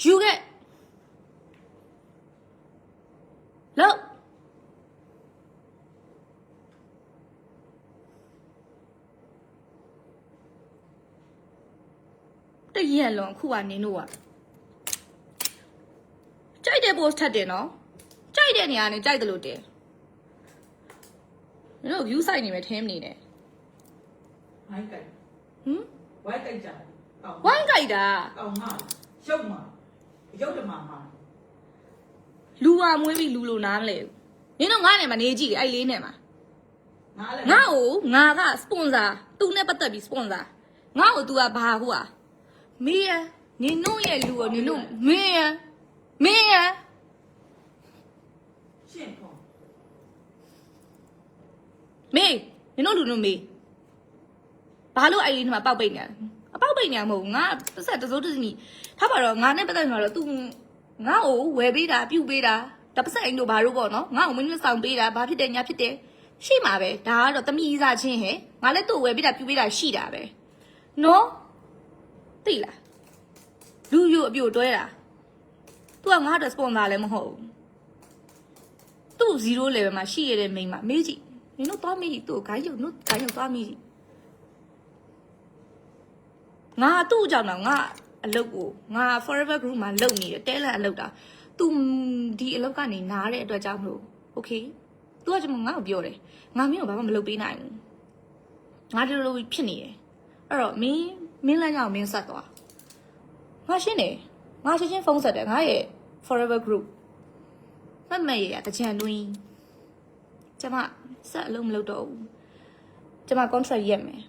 S1: ယူခဲ့လှုပ်တရက်လုံးခုကနင်တို့ကကြိုက်တဲ့ post ထပ်တယ်နော်ကြိုက်တဲ့နေရာနဲ့ကြိုက်တယ်လို့တယ်နင်တို့ view site နေမယ်ထင်းနေတယ်
S2: ဝိုင်းကြိုက်ဝိုင်းကြိုက်ကြ
S1: ဝိုင်းကြိုက်တာ
S2: ကောင်မရုပ်မှာရုပ်တမှာ
S1: လူဟာမွေးပြီးလူလိုနားမလဲနင်တို့ငါနဲ့မနေကြည့်လေအဲ့လေးနဲ့မှာ
S2: မ
S1: ငါ့ကိုငါကစပွန်ဆာသူနဲ့ပတ်သက်ပြီးစပွန်ဆာငါ့ကို तू ကဘာဟိုอ่ะမေးရနင်တို့ရဲ့လူကိုနင်တို့မင်းရ
S2: ရှင်းခေါ်
S1: မေးနင်တို့လူတို့မေးဘာလို့အဲ့ဒီမှာပေါက်ပိတ်နေအပေါက်ပိတ်နေမဟုတ်ငါတစ်ဆက်တစိုးတစနီထားပါတော့ငါနဲ့ပတ်သက်မှာတော့ तू ငါ့ကိုဝယ်ပေးတာပြုတ်ပေးတာတပတ်ဆက်အိမ်တို့ဘာလို့ပေါ့နော်ငါ့ကိုမင်းမဆောင်ပေးတာဘာဖြစ်တယ်ညာဖြစ်တယ်ရှိမှာပဲဒါကတော့တမိစားချင်းဟဲ့ငါလည်းသူ့ဝယ်ပေးတာပြုတ်ပေးတာရှိတာပဲနော်သိလားလူယူအပြိုတွဲတာ तू ကငါ့အတွက်စပွန်ဆာလည်းမဟုတ်ဘူးသူ့0 level မှာရှိရတဲ့မိန်းမမေးကြည့်နင်တို့သွားမေးကြည့်သူ့ဂိုင်းရုပ်တို့ဂိုင်းရုပ်သွားမေးကြည့်ငါသူ့အကြောင်းတော့ငါအလုပ်ကိုငါ forever group မှာလုပ်နေတယ်တဲလန်အလုပ်တာ तू ဒီအလုပ်ကနေနားတဲ့အတွက်ကြောင့်မလို့ okay तू ကကျွန်မငါ့ကိုပြောတယ်ငါမင်းကိုဘာမှမလုပ်ပေးနိုင်ဘူးငါဒီလိုဖြစ်နေတယ်အဲ့တော့မင်းလမ်းကြောင်းမင်းဆက်သွားငါရှင်းတယ်ငါချင်းဖုန်းဆက်တယ်ငါရဲ့ forever group မမရဲ့တကြံတွင်းကျွန်မဆက်အလုပ်မလုပ်တော့ဘူးကျွန်မ contract ရက်မယ်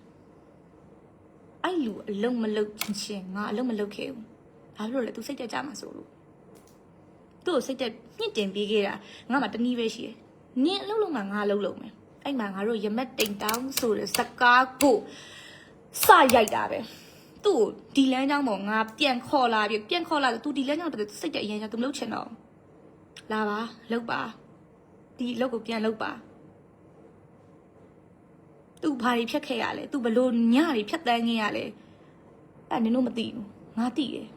S1: အဲ့လူအလုံးမလုပ်ချင်းငါအလုံးမလုပ်ခဲ့ဘူးဘာလို့လဲ तू စိတ်တက်ကြမှာဆိုလို့သူ့ကိုစိတ်တက်ညှစ်တင်ပေးခဲ့တာငါမှတနည်းပဲရှိတယ်နင်အလုံးလုံးမှာငါအလုံးလုံးမယ်အဲ့မှာငါတို့ရမက်တိမ်တောင်းဆိုတဲ့စကားကိုစရိုက်တာပဲသူ့ကိုဒီလမ်းကြောင်းပေါ်ငါပြန်ခေါ်လာပြီပြန်ခေါ်လာတယ် तू ဒီလမ်းကြောင်းစိတ်တက်အရင်က तू မလုပ်ချင်တော့လာပါလုပ်ပါဒီအလုပ်ကိုပြန်လုပ်ပါသူဘာတွေဖြတ်ခဲ့ရလဲသူဘလို့ညတွေဖြတ်တန်းခဲ့ရလဲအဲ့နင်တို့မသိဘူးငါသိတယ်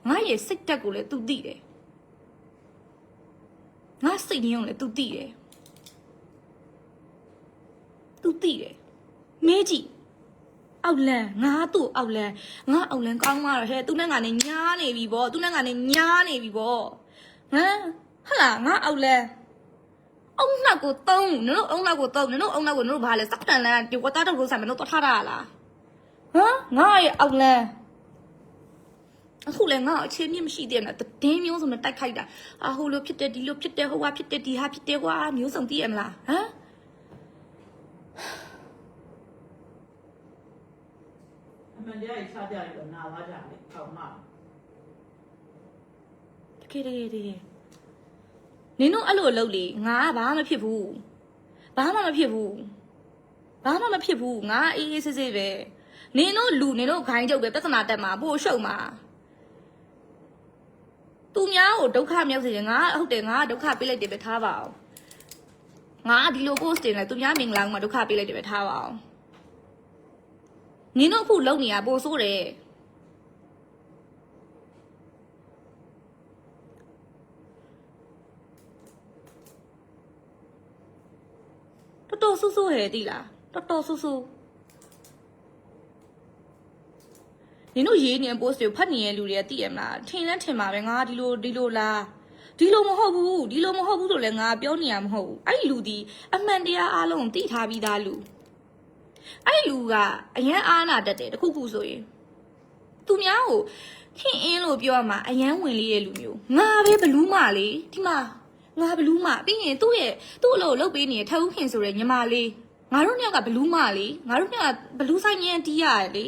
S1: ငါရဲ့စိတ်တက်ကိုလည်း तू သိတယ်ငါစိတ်ညုံလည်း तू သိတယ် तू သိတယ်မေးကြည့်အောက်လန်ငါသူ့အောက်လန်ငါအောက်လန်ကောင်းသွားတော့ဟဲ့သူနဲ့ငါနဲ့ညားနေပြီဗောသူနဲ့ငါနဲ့ညားနေပြီဗောဟမ်ဟလာငါအောက်လန်အုံနောက်ကိုတုံးနင်တို့အုံနောက်ကိုတုံးနင်တို့အုံနောက်ကိုနင်တို့ဘာလဲစက်တန်လန်ဒီဝတ်သားတော့ကိုဆိုင်မလို့တော့ထားတာလားဟမ်ငါရဲ့အောက်လန်အခုလည်းငါအခြေမြင့်မရှိသေးဘူးတည်င်းမျိုးစုံနဲ့တိုက်ခိုက်တာဟိုလိုဖြစ်တယ်ဒီလိုဖြစ်တယ်ဟိုဟာဖြစ်တယ်ဒီဟာဖြစ်တယ်ကွာမျိုးစုံသိရမလားဟမ်
S2: အမှန်တရားကြီးစားကြရတော့နာသွားကြတယ်ခေါင်းမ
S1: တကယ်နင်တို့အဲ့လိုလုပ်လေငါကဘာမှမဖြစ်ဘူးငါအေးအေးဆေးဆေးပဲနင်တို့လူနင်တို့ခိုင်းကြုတ်ပဲပြဿနာတက်မှာပို့ရှုပ်မှာသူများကိုဒုက္ခမြောက်စေတယ်ငါဟုတ်တယ်ငါဒုက္ခပေးလိုက်တယ်ပဲထားပါအောင်ငါဒီလို post တင်လိုက်သူများမင်္ဂလာမှာဒုက္ခပေးလိုက်တယ်ပဲထားပါအောင်နင်တို့အခုလုံနေရပို့ဆိုးတယ်တော်ဆူဆူဟဲ့တိလားတော်ဆူဆူနင်တို့ရေးနေ post တွေဖတ်နေရလူတွေကသိရမလားထင်လဲထင်ပါပဲငါဒီလိုလားဒီလိုမဟုတ်ဘူးဆိုလဲငါပြောနေရမဟုတ်ဘူးအဲ့လူဒီအမှန်တရားအားလုံးသိထားပြီးသားလူအဲ့လူကအရန်အားနာတတ်တယ်တခုခုဆိုရင်သူများကိုခင်အင်းလို့ပြောရမှာအရန်ဝင်လေးရဲ့လူမျိုးငါပဲဘလူးမလေးဒီမှာငါဘလူးမပြီးရင်သူ့အလုပ်လုပ်ပေးနေတဲ့ထပ်ဦးခင်ဆိုတဲ့ညီမလေးငါတို့ညကဘလူးမလေးငါတို့ညကဘလူးဆိုင်ညံတီးရတယ်လေ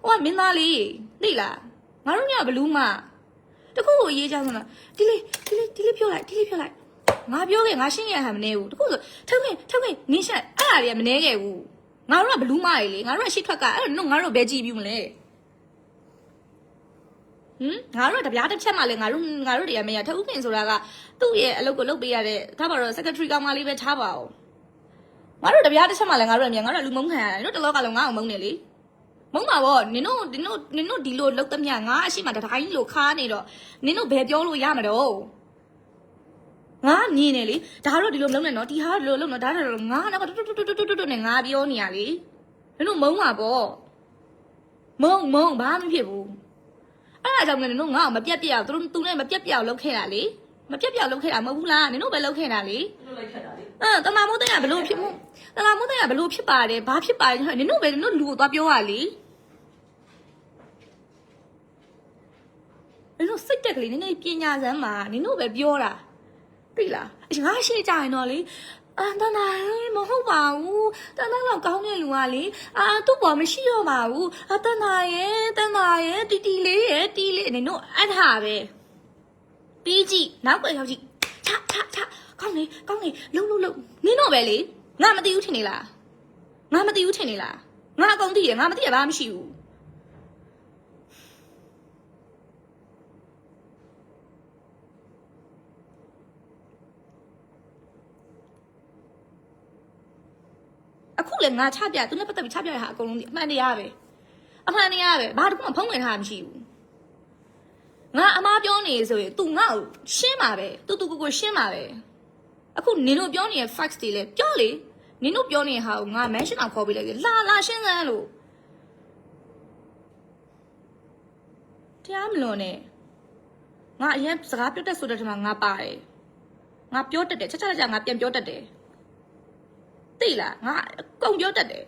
S1: ဟိုကမင်းသားလေးသိလားငါတို့ညကဘလူးမတခုကိုရေးချဆိုတော့ဒီလေးပြောလိုက်ငါပြောခဲ့ငါရှင်းရဟန်မနေဘူးတခုဆိုထုတ်ခင်နင်းချက်အဲ့ဒါတွေကမနေခဲ့ဘူးငါတို့ကဘလူးမလေးလေငါတို့ကရှစ်ထွက်ကအဲ့တော့ငါတို့ဘယ်ကြည့်ပြီးမလဲငါတို့တပြားတစ်ချက်မှလည်းငါတို့တွေကမရထပ်ဦးခင်ဆိုတာကသူ့ရဲ့အလုပ်ကိုလုပ်ပေးရတဲ့ထားပါတော့ secretary ကောင်မလေးပဲထားပါအောင်ငါတို့တပြားတစ်ချက်မှလည်းငါတို့ကငါတို့လူမုန်းခံရတယ်တို့တလောကလုံးငါ့အောင်မုန်းနေလေမုန်းပါဗောနင်တို့ဒီလိုလုပ်သမျှငါအရှိမတတိုင်းလို့ခါနေတော့နင်တို့ဘယ်ပြောလို့ရမှာတော့ငါမြင်နေလေဒါတော့ဒီလိုမလုပ်နဲ့နော်ဒီဟာဒီလိုလုပ်နော်ဒါတော့ငါနောက်ကတွတ်နဲ့ငါပြောနေရလေနင်တို့မုန်းပါဗောမုန်းဘာမှမဖြစ်ဘူးအဲ့ဒါကြောင့်လည်းနင်တို့ငါ့ကိုမပြတ်ပြတ်အောင်သူနဲ့မပြတ်ပြတ်အောင်လုပ်ခဲ့တာလေမပြတ်ပြတ်လုပ်ခဲ့တာမဟုတ်ဘူးလားနင်တို့ပဲလုပ်ခဲ့တာလေ
S2: လုပ်လိုက်ခက်တာလေ
S1: တမမိုးတဲ့ကဘလို့ဖြစ်မှုတမမိုးတဲ့ကဘလို့ဖြစ်ပါတယ်ဘာဖြစ်ပါလဲနင်တို့ပဲနင်တို့လူကိုသွားပြောရလေနင်တို့စိတ်တက်ကလေးနင်တို့ပညာစမ်းမှာနင်တို့ပဲပြောတာသိလားငါရှိကြရင်တော့လေ တန်တာမဟုတ်ပါဘူးတန်တာတော့ကောင်းတဲ့လူကလေသူ့ပေါ်မရှိတော့ပါဘူးတန်တာရဲ့တီလေးရဲ့တီလေးနင်တို့အဲ့ဒါပဲပြီးကြည့်နောက်ွယ်ရောက်ကြည့်ချကောင်းလေလုံနင်တို့ပဲလေငါမသိဘူးထင်နေလားငါအကုန်သိရငါမသိရဘာမှမရှိဘူးအခုလေငါချပြသူနဲ့ပတ်သက်ပြီးချပြရဟာအကုန်လုံးဒီအမှန်တရားပဲဘာတခုမှဖုံးဝင်ထားမှမရှိဘူးငါအမားပြောနေဆိုရင် तू ငါ့ကိုရှင်းပါပဲတူကိုရှင်းပါပဲအခုနင်တို့ပြောနေတဲ့ facts တွေလေပြောလေနင်တို့ပြောနေတဲ့ဟာကိုငါ mention အောင်ခေါ်ပေးလိုက်လေလာရှင်းစမ်းလို့တရားမလွန်နဲ့ငါအရင်စကားပြောတတ်ဆိုတဲ့ထမှာငါပါတယ်ငါပြောတတ်တယ်ချက်ငါပြန်ပြောတတ်တယ်သိလားငါအကုန်ပြောတတ်တယ်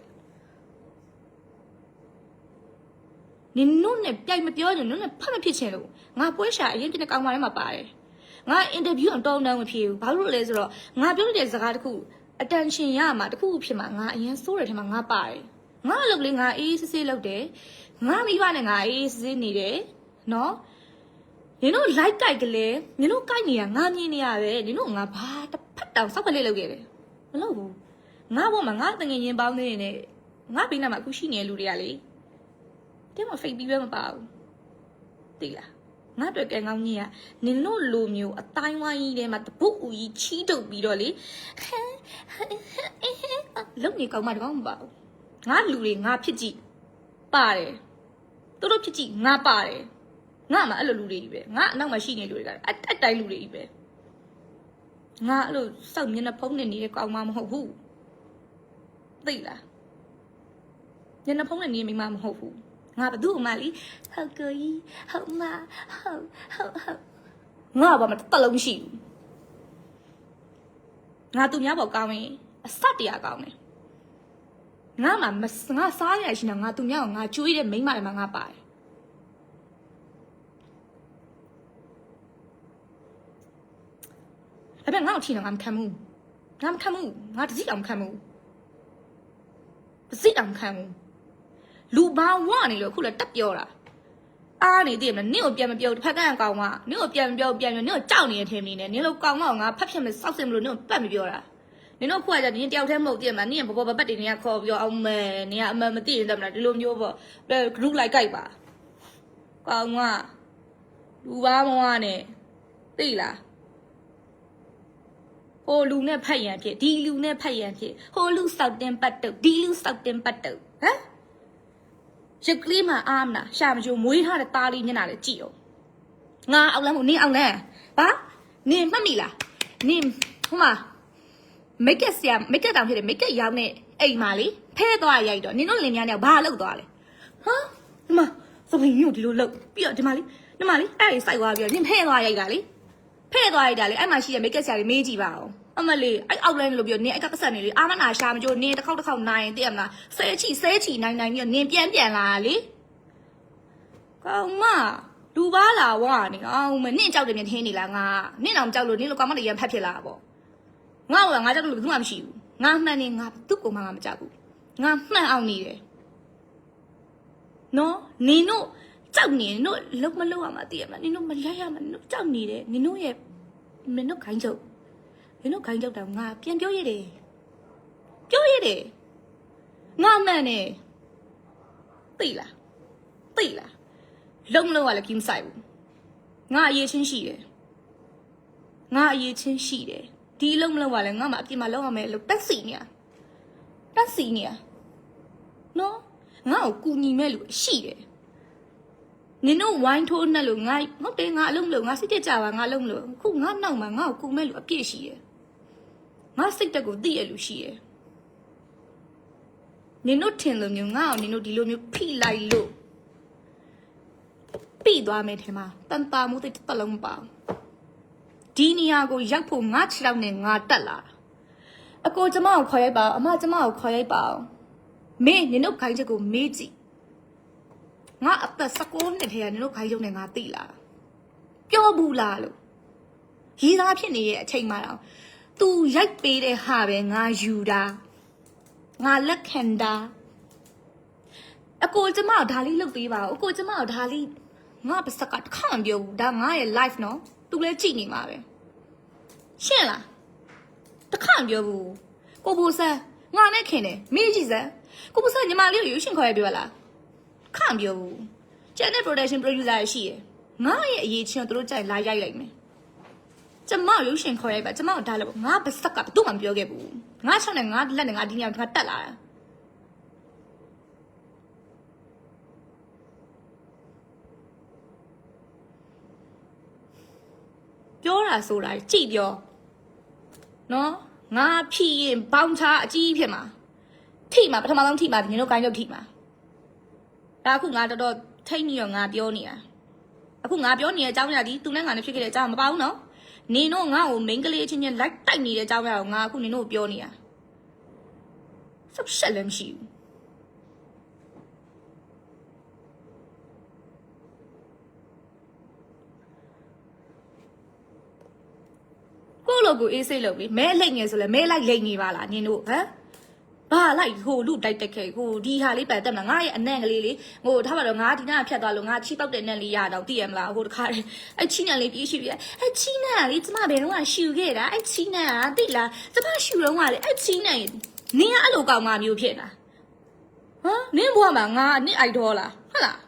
S1: နင်တို့နဲ့ပြိုင်မပြောရင်နင်တို့နဲ့ဖတ်မဖြစ်ချင်လို့ငါပွဲရှာအရင်ပြတဲ့ကောင်မလေးမှာပါတယ်ငါ interview အောင်တောင်းတမဖြစ်ဘူးဘာလို့လဲဆိုတော့ငါပြောတဲ့စကားတခု attention ရမှာတခုဖြစ်မှာငါအရင်စိုးတဲ့ထမှာငါပါတယ်ငါအလုပ်လေးငါအေးဆေးလုပ်တယ်ငါမိဘနဲ့ငါအေးဆေးနေတယ်နော်နင်တို့ like ကြိုက်ကလေးနင်တို့ကြိုက်နေတာငါမြင်နေရပဲနင်တို့ငါဘာတစ်ဖက်တောင်စောက်ကလေးလုပ်ခဲ့တယ်မလုပ်ဘူးငါဘောမှာငါတငယ်ချင်းပေါင်းနေနေငါဘေးနားမှာအခုရှိနေတဲ့လူတွေကလေတဲ့မ fake ပြီးပဲမပါဘူးသိလားငါတွေ့ကဲကောင်းကြီးကနင်တို့လိုမျိုးအတိုင်းဝိုင်းကြီးထဲမှာတပုတ်ဦးကြီးချီးတုပ်ပြီးတော့လေလုံနေကောင်းမှတကောင်းမပါဘူးငါလူတွေငါဖြစ်ကြည့်ပါတယ်တို့ဖြစ်ကြည့်ငါပါတယ်ငါမှအဲ့လိုလူတွေကြီးပဲငါအနောက်မှာရှိနေလူတွေကအတိုင်းလူတွေကြီးပဲငါအဲ့လိုစောက်မျက်နှာဖုံးနေနေတဲ့ကောင်းမှမဟုတ်ဘူးသိလားမျက်နှာဖုံးနေနေမိမမဟုတ်ဘူးငါဘသူ့မှလीဟုတ်ကိုကြီးဟုတ်မဟုတ်ငါဘာမှတက်လုံးမရှိဘူးငါသူများပေါ်ကောင်းရင်အစတရားကောင်းတယ်ငါမှငါစားရရှိနေငါသူများကိုငါကျွေးတဲ့မိန်းမတွေမှာငါပါတယ်အဲ့ဒါငါ့ကိုထင်တယ်ငါမခံဘူးငါတစည်းအောင်မခံဘူးလူဘာဝနေလို့အခုလည်းတက်ပြောတာအားနေတည်မလားနင့်ကိုပြန်မပြောတစ်ဖက်ကကောင်ကနင့်ကိုပြန်မပြောနင့်ကိုကြောက်နေတဲ့ထင်နေတယ်နင့်လိုကောင်ကငါဖတ်ဖြစ်မစောက်စင်မလို့နင့်ကိုပတ်မပြောတာနင်တို့ခုကကြနင်တယောက်တည်းမဟုတ်တည်မလားနင့်ဘောဘပတ်တွေနေရခေါ်ပြောအောင်မဲနင်ကအမှန်မသိရင်တမလားဒီလိုမျိုးပေါ့ group လိုက်ကြိုက်ပါကောင်ကလူဘာမဝနဲ့သိလားဟိုလူနဲ့ဖတ်ရန်ဖြစ်ဒီလူနဲ့ဖတ်ရန်ဖြစ်ဟိုလူစောက်တင်ပတ်တုတ်ဒီလူစောက်တင်ပတ်တုတ်ဟမ်ရုပ်ကလေးမှအားမလားရှာမချိုးမွေးထားတဲ့သားလေးမျက်နှာလေးကြည့်အောင်ငါအောင်လမ်းမို့နင်းအောင်လမ်းဟာနင်းမှတ်မိလားနင်းဟိုမှာမိတ်ကက်တောင်ဖြစ်တယ်မိတ်ကက်ရောင်းနေအိမ်မှာလေဖဲသွားရိုက်တော့နင်တို့လင်များနဲ့ဘာလုပ်သွားလဲဟာဒီမှာစပင်းညို့ဒီလိုလုပ်ပြီးတော့ဒီမှာလေအဲ့ဒီစိုက်သွားပြီးတော့နင်ဖဲသွားရိုက်တာလေအဲ့မှာရှိတဲ့မိတ်ကက်ဆရာလေးမေးကြည့်ပါအောင်အမလေးအဲ့အောက်လိုင်းလို့ပြောနင်အဲ့ကပတ်ဆက်နေလေအာမနာရှာမကြိုးနင်တစ်ခေါက်နိုင်ရင်သိရမလားဆဲချီနိုင်ပြီးတော့နင်ပြန်လာလေကောင်မလူပါလာဝါနေအောင်မနင့်ကြောက်တယ်မြင်ထင်းနေလားငါနင့်အောင်ကြောက်လို့နင်လိုကောင်မလေးရန်ဖက်ဖြစ်လာပေါ့ငါ့ကိုငါကြောက်လို့ဘယ်သူမှမရှိဘူးငါမှန်နေငါသူ့ကိုမှငါမကြောက်ဘူးငါမှန်အောင်နေတယ်နော်နင်တို့ကြောက်နေနင်တို့လုံးမလုံးရမှာသိရမလားနင်တို့မလိုက်ရမှာနင်တို့ကြောက်နေတယ်နင်တို့ခိုင်းချုပ်တောင်ငါပြန်ပြောရတယ်ငါမှန်နေသိလားလုံးမလုံးရလည်းကြီးမဆိုင်ဘူးငါအရေးချင်းရှိတယ်ဒီလုံးမလုံးပါလဲငါမှအပြင်မှာလုံးရမယ်လို့တက်စီနေရနော်ငါ့ကိုကူညီမဲ့လူရှိတယ်နင်တို့ဝိုင်းထိုးနဲ့လို့ငါဟုတ်တယ်ငါအလုံးမလို့ငါစိတ်တက်ကြပါငါလုံးမလို့ခုငါနောက်မှာငါ့ကိုကူမဲ့လူအပြည့်ရှိတယ်ငါစိတ်တက်ကိုသိရလူရှိတယ်နင်တို့ထင်လို့မျိုးငါ့ကိုနင်တို့ဒီလိုမျိုးဖိလိုက်လို့ပြီးသွားမယ်ထဲမှာတန်တာမှုတိတ်တလုံးမပါဒီနေရာကိုရောက်ဖို့ငါ6လောက်နဲ့ငါတက်လာအကိုကျမကိုခေါ်ရိုက်ပါအမကျမကိုခေါ်ရိုက်ပါမင်းနင်တို့ခိုင်းချက်ကိုမေးကြည့်ငါအသက်19နှစ်ထဲကနင်တို့ခိုင်းချုပ်နဲ့ငါသိလာပြောဘူးလားလို့ရည်သားဖြစ်နေရဲ့အချိန်မှတော့ သူရိုက်ပေးတဲ့ဟာပဲငါယူတာငါလက်ခံတာအကိုကျမဒါလေးလုပ်ပေးပါဦးအကိုကျမဒါလေးငါပါစကတခါမပြောဘူးဒါငါရဲ့ life နော်သူလည်းကြည့်နေမှာပဲရှင်းလားတခါမပြောဘူးကိုဘူဆန်ငါနဲ့ခင်တယ်မေးကြည့်စမ်းကိုဘူဆန်ညီမလေးကိုရွှေရှင်ခေါ်ရပြောလားခါမပြောဘူးကျန်တဲ့ production producer ရရှိရယ်ငါရဲ့အရေးချင်းတို့ကြိုက်လာရိုက်လိုက်မယ်ကျမရုပ်ရှင်ခေါ်ရိုက်ပါကျမဒါလည်းငါပါစကဘယ်သူမှမပြောခဲ့ဘူးငါချောင်းနဲ့ငါလက်နဲ့ငါဒီညငါတက်လာတာပြောတာဆိုတာကြည့်ပြောနော်ငါဖြီးရင်ဘောင်းချအကြီးဖြစ်မှာထိမှာပထမဆုံးထိမှာညီတို့ကိုင်းရုပ်ထိမှာဒါအခုငါတော်တော်ထိတ်နေရောငါပြောနေတာအခုငါပြောနေတဲ့အကြောင်းအရာဒီသူနဲ့ငါနဲ့ဖြစ်ခဲ့တဲ့အကြောင်းမပါဘူးနော်နင်တို့ငါ့ကိုမိန်းကလေးချင်းချင်းလိုက်တိုက်နေတဲ့အကြောင်းအရာကိုငါအခုနင်တို့ပြောနေတာစပ်ဆက်လည်းမရှိဘူးကိုလိုကိုအေးစိတ်လုပ်ပြီမဲလိတ်ငယ်ဆိုလဲမဲလိုက်လိတ်နေပါလားနင်တို့ဟမ်ဘာလိုက်ဟိုလူတိုက်တက်ခဲ့ဟိုဒီဟာလေးပဲတက်မှာငါရဲ့အနံ့ကလေးလေဟိုထားပါတော့ငါဒီနာဖြတ်သွားလို့ငါချီပောက်တဲ့နံ့လေးရတော့သိရမလားဟိုတခါအဲ့ချီနံ့လေးပြေးရှိပြီအဲ့ချီနံ့လေးကျမဘယ်တော့မှရှူခဲ့တာအဲ့ချီနံ့ကသိလားကျမရှူတော့ကလေအဲ့ချီနံ့နင်ကအဲ့လိုကောင်မမျိုးဖြစ်တာဟမ်နင်ဘွားမှာငါနင့်အိုက်ဒေါ်လားဟုတ်လား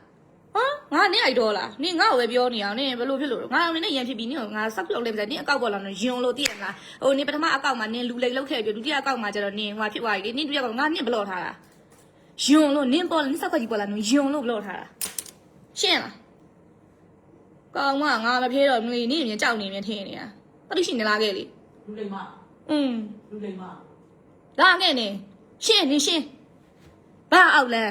S1: ဟမ်ငါနင့်အိုက်ဒေါ်လားနင်ငါ့ကိုပဲပြောနေအောင်နင်ဘယ်လိုဖြစ်လို့ငါနင်နဲ့ရန်ဖြစ်ပြီးနင်ကငါဆောက်လုပ်လိုက်ပြီနင်အကောက်ပေါ်လာတော့ယွန်လို့သိရမလားဟိုနင်ပထမအကောက်မှာနင်လူလိတ်လောက်ခဲ့ပြီဒုတိယအကောက်မှာကျတော့နင်ဟိုဖြစ်သွားပြီလေနင်ဒုတိယကောက်ငါနင်ဘလော့ထားတာယွန်လို့နင်ပေါ်နင်ဆောက်ကကြီးပေါ်လာတော့ယွန်လို့ဘလော့ထားတာရှင်းလားကောင်မငါမပြေတော့နင်မြင်ကြောက်နေမြင်ထင်းနေတာတတိရှိနေလားခဲ့လေ
S2: လူလိမ္မာလူလိမ္မာ
S1: လာခဲ့နေရှင်းနင်ရှင်းဘာအောက်လဲ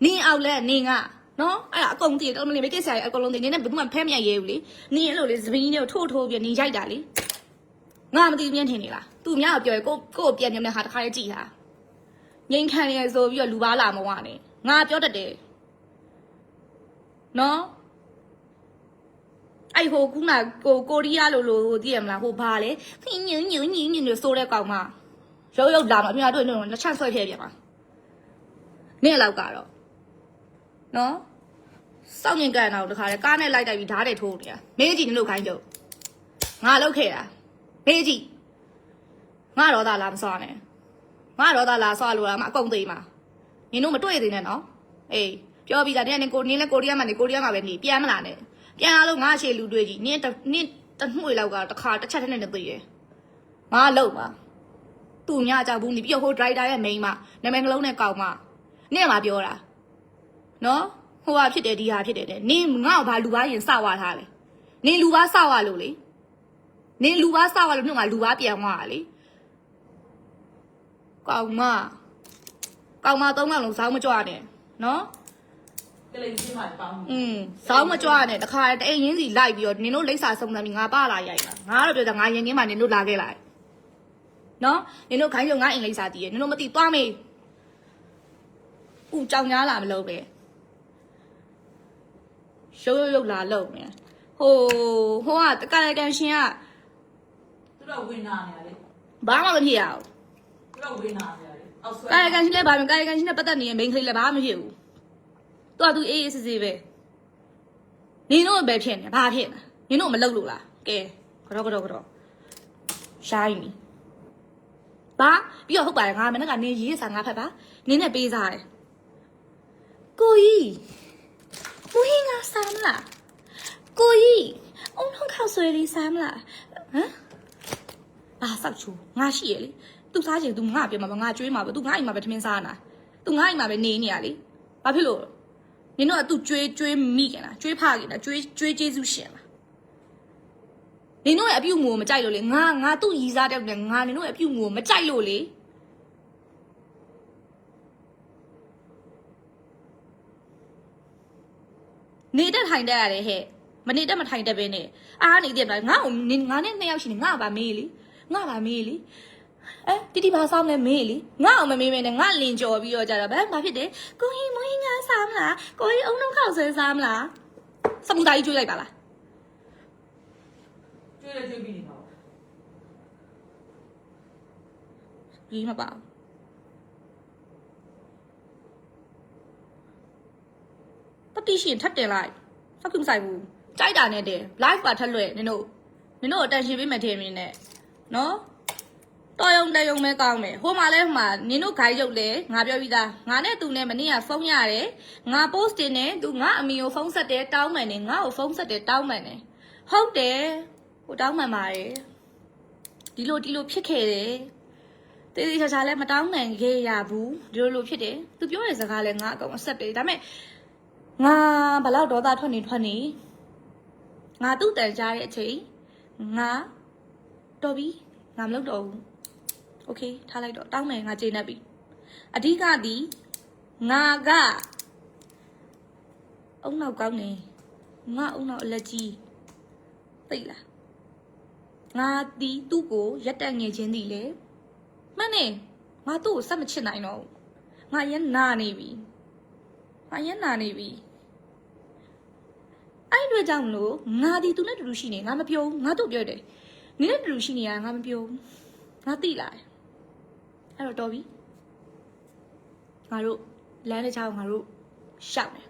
S1: နင်အောက်လဲနင်ကနော်အဲ့ဒါအကုန်တည်တော့မလေးမကိစ္စရအကုန်လုံးတည်နေနဲ့ဘယ်သူမှဖဲမရရဲဘူးလေနင်အဲ့လိုလေသပင်းတွေကိုထိုးထိုးပြီးနင်ရိုက်တာလေငါမသိဘူးမြင်ထင်နေလားသူများကိုပြောရကိုပြန်ပြန်ဟာတခါလေးကြည့်တာငိန်ခံရဆိုပြီးတော့လူပါလာမဝနဲ့ငါပြောတတ်တယ်နော်အဲ့ဟိုခုနကိုရီးယားလိုသိရမလားဟိုဘာလဲခင်းညင်းလို့ဆိုတဲ့ကောင်မရုပ်လာမှာအများတို့လက်ချဆွဲဖြဲပြန်ပါနင့်လောက်ကတော့နော်စောင့်မြင်ကန်တော့တခါလေကားနဲ့လိုက်တိုက်ပြီးဓာတ်တွေထိုးနေတာမေးကြည့်နင်တို့ခိုင်းကြငါလောက်ခဲ့တာမေးကြည့်ငါတော့သာလားမစွာနဲ့ငါတော့သာလားစွာလို့လားမအကုန်သိမှာနင်တို့မတွေ့သေးနဲ့နော်အေးပြောပြီးသားနင်လည်းကိုရီးယားမှာပဲနေပြန်မလာနဲ့ပြန်လာလို့ငါအရှိလူတွေ့ကြည့်နင်တနှွေလောက်ကတခါတစ်ချက်နဲ့သိတယ်ငါလောက်ပါသူ့ညကြောက်ဘူးနေပြီးတော့ဟိုဒရိုက်တာရဲ့မိန်းမနာမည်နှလုံးနဲ့ကောက်မနင့်ကပြောတာနော်ဟိုဟာဖြစ်တယ်ဒီဟာဖြစ်တယ်တဲ့နင်ငါ့ကိုဘာလူပါရင်စဝါထားလဲနင်လူပါစဝါလို့လေနင်လူပါစဝါလို့နှုတ်ကလူပါပြန်သွားတာလေကောင်မသုံးကောင်လုံးစောင်းမကြွနဲ့နော်
S2: ကလေးချင်းမှပေါင်း
S1: စောင်းမကြွနဲ့တခါတအိမ်ရင်းစီလိုက်ပြီးတော့နင်တို့လိမ့်စာစုံစမ်းပြီးငါပါလာရိုက်တာငါတော့ပြောတာငါရင်ငင်းမှနင်တို့လာခဲ့လိုက်နော်နင်တို့ခိုင်းကြငါအိမ်လိမ့်စာတည်ရနင်တို့မသိသွားမေးဦးကြောင်ညားလာမလို့ပဲရုပ်လာလို့မယ်ဟိုကတကယ်ကန်ရှင်က
S2: သူတို့ဝင်နာနေရတယ်
S1: ဘာမှမဖြစ်ရဘူး
S2: သူတို့ဝင်နာနေရတယ်အောက်ဆွဲ
S1: ကာယကန်ရှင်လည်းဘာမှကာယကန်ရှင်နဲ့ပတ်သက်နေတဲ့ main ကလေးလည်းဘာမှမဖြစ်ဘူးသူအေးစစ်ပဲနင်တို့ပဲဖြစ်နေဘာဖြစ်နေနင်တို့မလုပ်လို့လားကဲကတော့ရှိုင်းနေဘာပြီးတော့ဟုတ်ပါတယ်ငါမနေ့ကနေရေးစာငါဖတ်ပါနင်းနဲ့ပေးစားတယ်ကိုကြီးမူဟင်းငါစားမလားကိုကြီးအုံထုံးခောက်ဆွဲလေးစားမလားဟမ်ဘာဆောက်ချူငါရှိရလေသူစားချင်သူငါပြောမှာငါကျွေးမှာပဲသူငါအိမ်မှာပဲထမင်းစားနာသူငါအိမ်မှာပဲနေနေရလေဘာဖြစ်လို့နင်တို့ကသူကျွေးမိကြလားကျွေးဖကြလားကျွေးကျေးဇူးရှင်လားနင်တို့ရဲ့အပြုတ်ငိုမကြိုက်လို့လေငါသူ့ရီစားတဲ့ငါနင်တို့ရဲ့အပြုတ်ငိုမကြိုက်လို့လေနေတဲ့ထိုင်တက်ရတယ်ဟဲ့မနေတဲ့မထိုင်တက်ပဲနဲ့အားနေတယ်ဗျာငါ့ကိုငါနဲ့နှစ်ယောက်ရှိနေငါပါမေးလေတီဘာစားမလဲမေးလေငါ့အောင်မမေးမဲနဲ့ငါလင်ကြော်ပြီးတော့ကြတာဘာဖြစ်တယ်ကိုကြီးမွေးငါစားမလားကိုကြီးအုံနှုတ်ခောက်ဆွဲစားမလားစမူသားကြီးကျွေးလိုက်ပါလား
S2: ကျွေးပြီးနေပါ
S1: ရေးမပါဘူးတတိရှင်ထပ်တင်လိုက်ဆောက်ခုမဆိုင်ဘူးကြိုက်တာနဲ့တင် live ပါထက်လွယ်နင်တို့အတန်ရှင်ပေးမယ်ထင်မင်းနဲ့နော်တော်ယုံတယုံမဲကောင်းတယ်ဟိုမှာလဲဟိုမှာနင်တို့ခိုင်းရုပ်လဲငါပြောပြီးသားငါနဲ့သူနဲ့မနေ့ကဖုန်းရတယ်ငါ post တင်နေသူငါအမီကိုဖုန်းဆက်တယ်တောင်းမှန်နေငါ့ကိုဖုန်းဆက်တယ်တောင်းမှန်နေဟုတ်တယ်ဟိုတောင်းမှန်ပါတယ်ဒီလိုဖြစ်ခဲ့တယ်တေးသေးချာချာလဲမတောင်းနိုင်ခဲ့ရဘူးဒီလိုဖြစ်တယ်သူပြောတဲ့စကားလဲငါအကုန်အဆက်တယ်ဒါပေမဲ့ငါဘလောက်ဒေါသထွက်နေငါသူ့တန်ကြားတဲ့အချိန်ငါတော်ပြီငါမလုပ်တော့ဘူးโอเคထားလိုက်တော့တောင်းမယ်ငါကျေနပ်ပြီအဓိကသည်ငါကအုံနောက်ကောင်းနေငါအုံနောက်အလက်ကြီးသိလားငါဒီသူ့ကိုရက်တက်ငယ်ချင်းသည်လေမှန်နေငါသူ့ကိုစက်မချစ်နိုင်တော့ငါရန်နာနေပြီအဲ့ဒီကြောင့်မလို့ငါဒီသူနဲ့တူတူရှိနေငါမပြောဘူးငါတို့ပြောတယ်နင်းနဲ့တူတူရှိနေရငါမပြောဘူးငါသိလာတယ်အဲ့တော့တော်ပြီငါတို့လမ်းတစ်ချောင်းငါတို့ရှောက်တယ်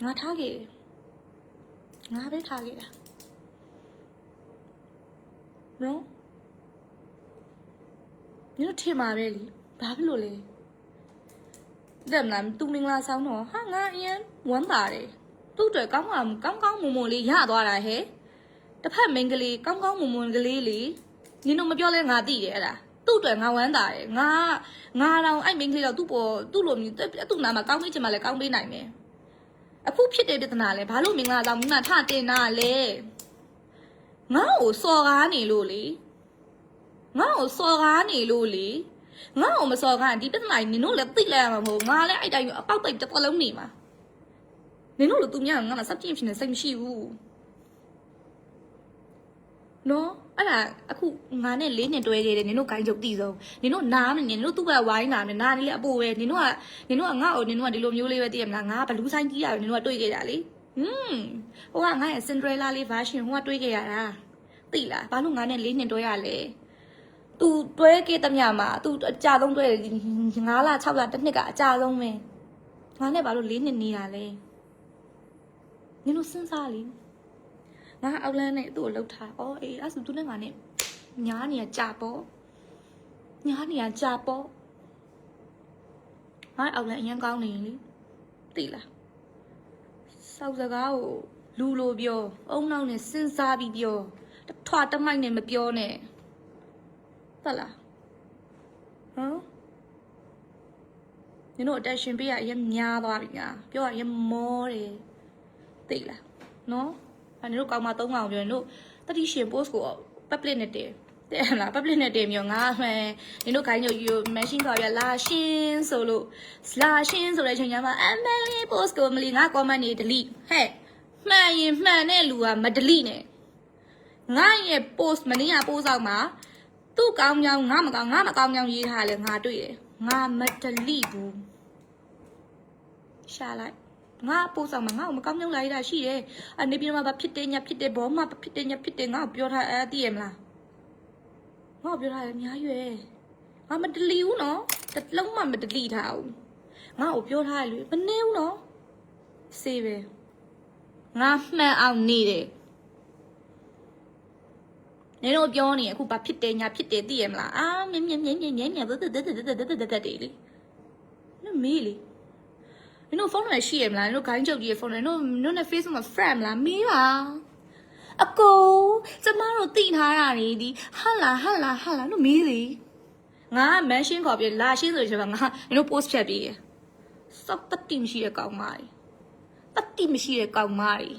S1: ငါထားခဲ့တယ်ငါပဲထားခဲ့တာနော်ညတို့ထင်ပါပဲလीဘာဖြစ်လို့လဲတဲ့မလားသူမင်္ဂလာဆောင်တော့ဟာငါအရင်ဝမ်းပါတယ်သူ့အတွက်ကောင်းမွန်လေးရသွားတာဟဲ့တစ်ဖက်မိန်းကလေးကောင်းမွန်ကလေးလေညတို့မပြောလဲငါသိတယ်အဲ့ဒါသူ့အတွက်ငါဝမ်းသာတယ်ငါတော့အဲ့မိန်းကလေးတော့သူ့လိုမျိုးသူ့နာမှာကောင်းပေးချင်မှလည်းကောင်းပေးနိုင်တယ်အခုဖြစ်တဲ့ပြဿနာလဲဘာလို့မင်္ဂလာဆောင်မထတင်တာလဲငါ့ကိုစော်ကားနေလို့လေငါ့ကိုမစော်ကားဒီပြဿနာနင်တို့လည်းသိလိုက်ရမှာမဟုတ်ငါလည်းအဲ့တိုင်းအပေါက်ပိတ်တစ်လုံးနေမှာနင်တို့လိုသူများငါမှစပ်ပြင်းဖြစ်နေစိတ်မရှိဘူးနော်အဲ့ဒါအခုငါနဲ့4နှစ်တွဲခဲ့တယ်နင်တို့ဂိုင်းချုပ်တည်ဆုံးနင်တို့နားမနေနင်တို့သူ့ဘက်ဝိုင်းနာနေနားနေလေအပိုပဲနင်တို့ကငါ့ကိုနင်တို့ကဒီလိုမျိုးလေးပဲသိရမလားငါဘလူးဆိုင်ကြီးရတယ်နင်တို့ကတွေ့ခဲ့ကြလေဟိုကငါရဲ့ Cinderella လေး version ဟိုကတွေ့ခဲ့ရတာသိလားဘာလို့ငါနဲ့4နှစ်တွဲရလဲသူတွဲခဲ့တဲ့မြမှာသူအကြဆုံးတွဲ9လ6လတစ်နှစ်ကအကြဆုံးပဲငါနဲ့ဘာလို့4နှစ်နေရလဲနင်တို့စဉ်းစားလေငါအောက်လန်းနဲ့သူ့ကိုလှုပ်ထားအော်အေးအဲ့ဆိုသူနဲ့ငါနဲ့ညားနေရကြာပေါ့ငါအောက်လန်းအရင်ကောင်းနေလေသိလားစောက်စကားကိုလူလိုပြောအုံနောက်နဲ့စဉ်းစားပြီးပြောထွာတမိုက်နဲ့မပြောနဲ့ဟုတ်လားဟမ်နင်တို့ attention ပေးရအရင်များသွားပြီညာပြောရရင်မောတယ်သိလားနော်အဲ့နင်တို့ကောင်းမ3ကောင်ပြောရင်တို့တတိရှင် post ကို public နဲ့တင်တဲ့ဟလား public နဲ့တင်ပြီးငါမှန်နင်တို့ခိုင်းညို machine ခေါ်ပြလာရှင်းဆိုတဲ့အချိန်ကျမှ MLA post ကိုမလီငါ comment နေ delete ဟဲ့မှန်ရင်မှန်တဲ့လူကမ delete နဲ့ငါရဲ့ post မနေ့က post အောင်မှာသူ့ကောင်းကြောင်းငါမကောင်းကြောင်းရေးထားလဲငါတွေ့တယ်ငါမ delete ဘူးရှာလိုက်ငါပို့ဆောင်မှာငါ့ကိုမကောင်းကြောင်းလာရတာရှိတယ်အနေပြမှာဘာဖြစ်တယ်ညာဖြစ်တယ်ဘောမှာဖြစ်တယ်ညာဖြစ်တယ်ငါ့ကိုပြောထားသိရမလားငါ့ကိုပြောထားတယ်အများရွယ်ငါမ delete ဘူးနော်တစ်လုံးမှမ delete ထားဘူးငါ့ကိုပြောထားတယ်လေမနေဘူးနော်စေးပဲငါမှန်အောင်နေတယ်နင်တို့ပြောနေအခုဘာဖြစ်တယ်ညာဖြစ်တယ်သိရမလားအာမြင်တက်တယ်လေနင်မေးလေနင်တို့ဖုန်းနဲ့ရှိရမလားနင်တို့ဂိုင်းချုပ်ကြီးရဲ့ဖုန်းနဲ့နင်တို့နဲ့ Facebook မှာ friend လားမေးပါအကိုကျမတို့သိထားတာနေဒီဟာလာတို့မေးလေငါ mention ခေါ်ပြီးလာရှင်းဆိုချင်ပါငါနင်တို့ post ဖြတ်ပြီးစောက်တတိမရှိတဲ့ကောင်မကြီးတတိမရှိတဲ့ကောင်မကြီး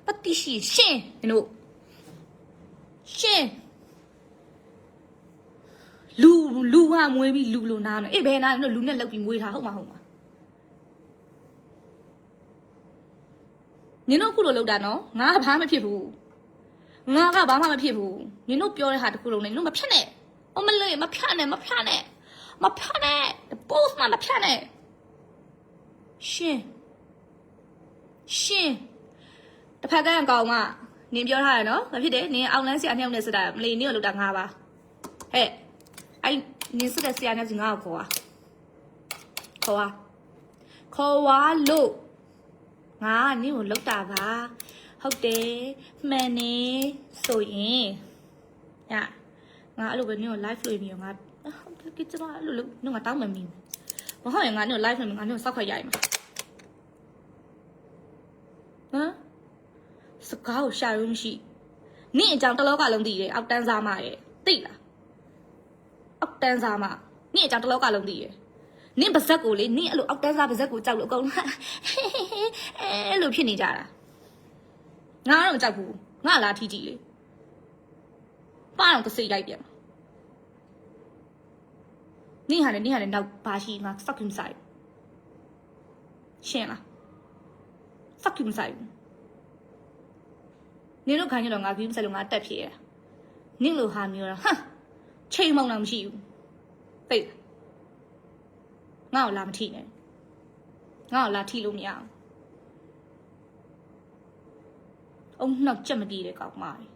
S1: တတိရှိရှင်းနင်တို့ရှင်းလူဟာမွေးပြီးလူလိုနားမယ်အေးဘယ်နာလူနဲ့လောက်ပြီးမွေးထားဟုတ်မှာနင်တို့ခုလိုလောက်တာနော်ငါကဘာမှမဖြစ်ဘူးနင်တို့ပြောတဲ့ဟာတခုလုံးနဲ့နင်တို့မဖြတ်နဲ့မလေးမဖြတ်နဲ့ post မှာမဖြတ်နဲ့ရှင်းတစ်ဖက်ကကောင်မနင်ပြောထားရနော်မဖြစ်တယ်နင်အောင်လန်းစီအနှောက်နဲ့စတာမလေးနင်ကိုလောက်တာငါပါဟဲ့你是的是呀，那是我口啊，口啊，口啊路，啊，你有录大吧？好的，咩呢？所以呀，我录个你有 live 录没有？我给这个录，你我当门面，我好像我你有 live 没？我你有少块钱嘛？嗯，是搞啥东西？你讲得老高冷的，အောက်တန်းစားမရဲ့သိလားအောက်တန်းစားမနင့်အကြောင်းတလောကလုံးသိရဲ့နင့်ပါဇက်ကိုလေနင့်အဲ့လိုအောက်တန်းစားပါဇက်ကိုကြောက်လို့အကုန်အဲ့လိုဖြစ်နေကြတာငါတော့မကြောက်ဘူးငါလာထီကြည့်လေပါတော့တစ်စိတ်လိုက်ပြန်နင့်ဟာလည်းနောက်ဘာရှိငါ fuck him ဆိုင်ရှင်းလား fuck him ဆိုင်နင်တို့ခိုင်းကြတော့ငါဂိမ်းဆက်လို့ငါတက်ဖြစ်ရနင့်လိုဟာမျိုးတော့ဟမ်ချိန်မောင်တော့မရှိဘူးသိငါ့ကိုလာမထိနဲ့ငါ့ကိုလာထိလို့မရအောင်အုံနောက်ကြက်မတီးတဲ့ကောင်မလေး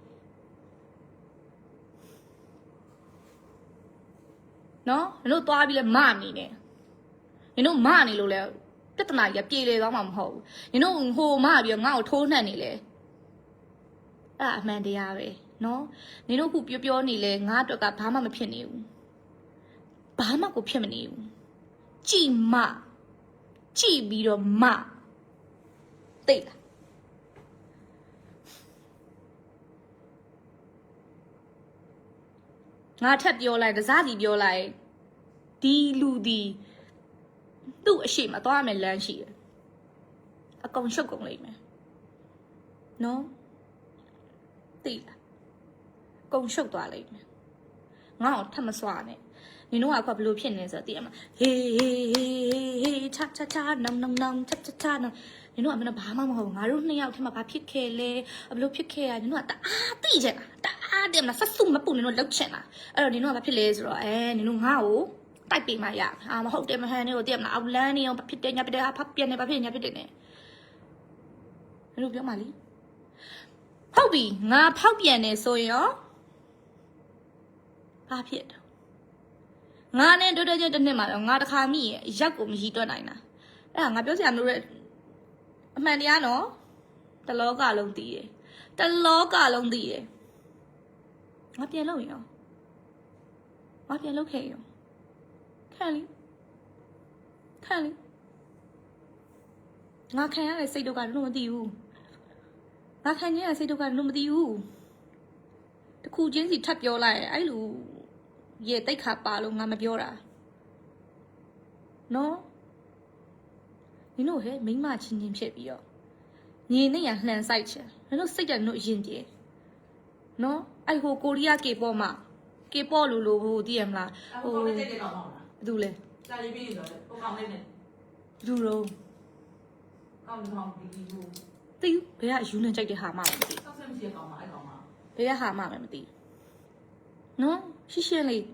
S1: နော်နင်တို့သွားပြီးလဲမနေနဲ့နင်တို့မနေလို့လဲပြဿနာကြီးပြေလေသွားမှာမဟုတ်ဘူးနင်တို့ဟိုမပြီးတော့ငါ့ကိုထိုးနှက်နေလဲအဲ့အမှန်တရားပဲနော်နင်တို့ခုပြောနေလဲငါအတွက်ကဘာမှမဖြစ်နေဘူးဘာမှကိုဖြစ်မနေဘူးကြည်ပြီးတော့မသိလားငါထပ်ပြောလိုက်တစားစီပြောလိုက်ဒီလူဒီသူ့အရှိမသွားမယ်လမ်းရှိတယ်အကုန်ရှုပ်ကုန်လိမ့်မယ်နော်သိလားကုံရှုပ်သွားလိမ့်မယ်ငါ့ကိုထပ်မစွာနဲ့နင်တို့ကအခုဘလို့ဖြစ်နေဆိုတော့သိရမှာဟေးချာချာချာနောင်နောင်နောင်ချာချာချာနောင်နင်တို့ကမင်းဘာမှမဟုတ်ငါတို့နှစ်ယောက်ထဲမှာဘာဖြစ်ခဲ့လဲဘလို့ဖြစ်ခဲ့ရနင်တို့ကတအားသိချင်တာတအားတယ်မလားဆက်စုမပူနင်တို့လောက်ချင်တာအဲ့တော့နင်တို့ကဘာဖြစ်လဲဆိုတော့နင်တို့ငါ့ကိုတိုက်ပေးမှရမဟုတ်တယ်မဟန်နင်တို့သိရမလားအောက်လန်းနေအောင်ဘာဖြစ်တယ်ညာဖြစ်တယ်ဟာဖပ်ပြန်နေဘာဖြစ်ညာဖြစ်တယ်နဲ့နင်တို့ပြောမှလीဟုတ်ပြီငါဖောက်ပြန်နေဆိုရင်ရောဘာဖြစ်တော့ငါနဲ့တို့ချင်းတစ်နှစ်မှာတော့ငါတစ်ခါမိရဲ့ရက်ကိုမရီတွက်နိုင်တာအဲ့ဒါငါပြောစရာမလိုတဲ့အမှန်တရားနော်တလောကလုံးသိတယ်တလောကလုံးသိတယ်ငါပြန်လို့ရင်ရောငါပြန်လို့ခဲ့ရောခံလေငါခံရတဲ့စိတ်ဒုက္ခတော့မသိဘူးငါခံရတဲ့စိတ်ဒုက္ခတော့မသိဘူးတခုချင်းစီထပ်ပြောလိုက်အဲ့လိုရေတိတ်ခါပါလို့ငါမပြောတာနော်နင်တို့ဟဲ့မိမချင်းချင်းဖြစ်ပြီးတော့ညီနဲ့ရလှန်ဆိုင်ချင်နင်တို့စိတ်တယ်နင်တို့ရင်ပြေနော်အဲ့ဟိုကိုရီးယား K-pop မှာ K-pop လို့ဟိုသိရမလားဟိုဘယ်သူလဲ
S2: စာရေးပြီးတော့ဟိုကောင်လေးနဲ့
S1: ဘယ်သူတော့
S2: ကောင်းကောင်းဒီဟို
S1: သိဘယ်ကယူနေကြိုက်တဲ့ဟာမှမသိ
S2: ဆောက်ဆင်းမရှိကောင်မအဲ့ကောင်မ
S1: ဘယ်ကဟာမှမသိနော်ရှင်းလေး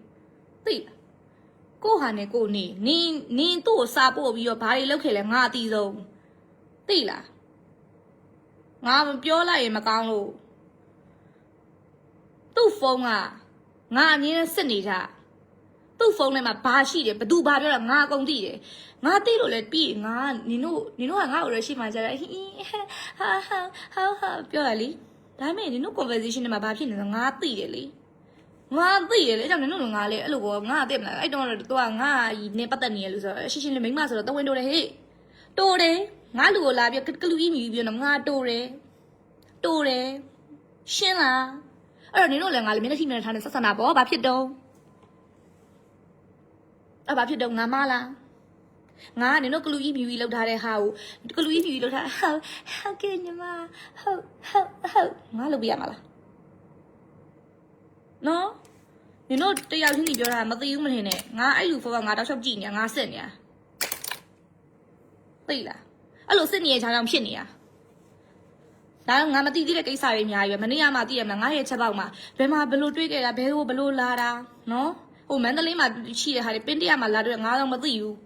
S1: သိကိုဟာနဲ့ကိုနင်းသူ့ကိုစာပို့ပြီးတော့ဘာတွေလုပ်ခဲ့လဲငါအတီးဆုံးသိလားငါမပြောလိုက်ရင်မကောင်းလို့သူ့ဖုန်းကငါအမြင်စစ်နေကြသူ့ဖုန်းထဲမှာဘာရှိတယ်ဘသူဘာပြောတာငါအကုန်သိတယ်ငါသိလို့လဲပြီးငါနင်တို့ကငါ့ကိုရရှိမှကြတယ်ဟာပြောရလေဒါပေမဲ့နင်တို့ conversation ထဲမှာဘာဖြစ်နေလဲငါသိတယ်လေငါသိတယ်လေအဲ့ကြောင့်နင်တို့ငါလေအဲ့လိုကောငါသိမလားအဲ့တော့သူကငါနဲ့ပတ်သက်နေရလို့ဆိုတော့ရှင်းရှင်းလေးမိမဆိုတော့တဝင်းတိုးတယ်ဟေ့တိုးတယ်ငါလူကိုလာပြီးကလူကြီးမြည်ပြီးတော့ငါတိုးတယ်ရှင်းလားအဲ့တော့နင်တို့လည်းငါလေမျက်နှာရှိမျက်နှာထားနေဆက်ဆံတာပေါ့ဘာဖြစ်တော့အဲ့ဘာဖြစ်တော့ငါမလားငါနင်တို့ကလူကြီးမြည်ပြီးလောက်ထားတဲ့ဟာကိုကလူကြီးမြည်ပြီးလောက်ထားဟုတ်ကဲ့ညီမဟုတ်ငါလုပ်ပြရမှာလားနော်နင်တို့တယောက်ချင်းကြီးပြောတာမသိဘူးမထင်နဲ့ငါအဲ့လူဖော်ကငါတောက်လျှောက်ကြည့်နေငါစစ်နေတာသိလားအဲ့လိုစစ်နေရချောင်းဖြစ်နေတာဒါငါမသိသေးတဲ့ကိစ္စတွေအများကြီးပဲမနေ့ကမှသိရမှာငါရဲ့ချက်ပေါက်မှာဘယ်မှာဘလို့တွေးခဲ့တာဘယ်လိုဘလို့လာတာနော်ဟိုမန္တလေးမှာရှိတဲ့ဟာတွေပင်းတရမှာလာတွေ့ငါတော့မသိဘူး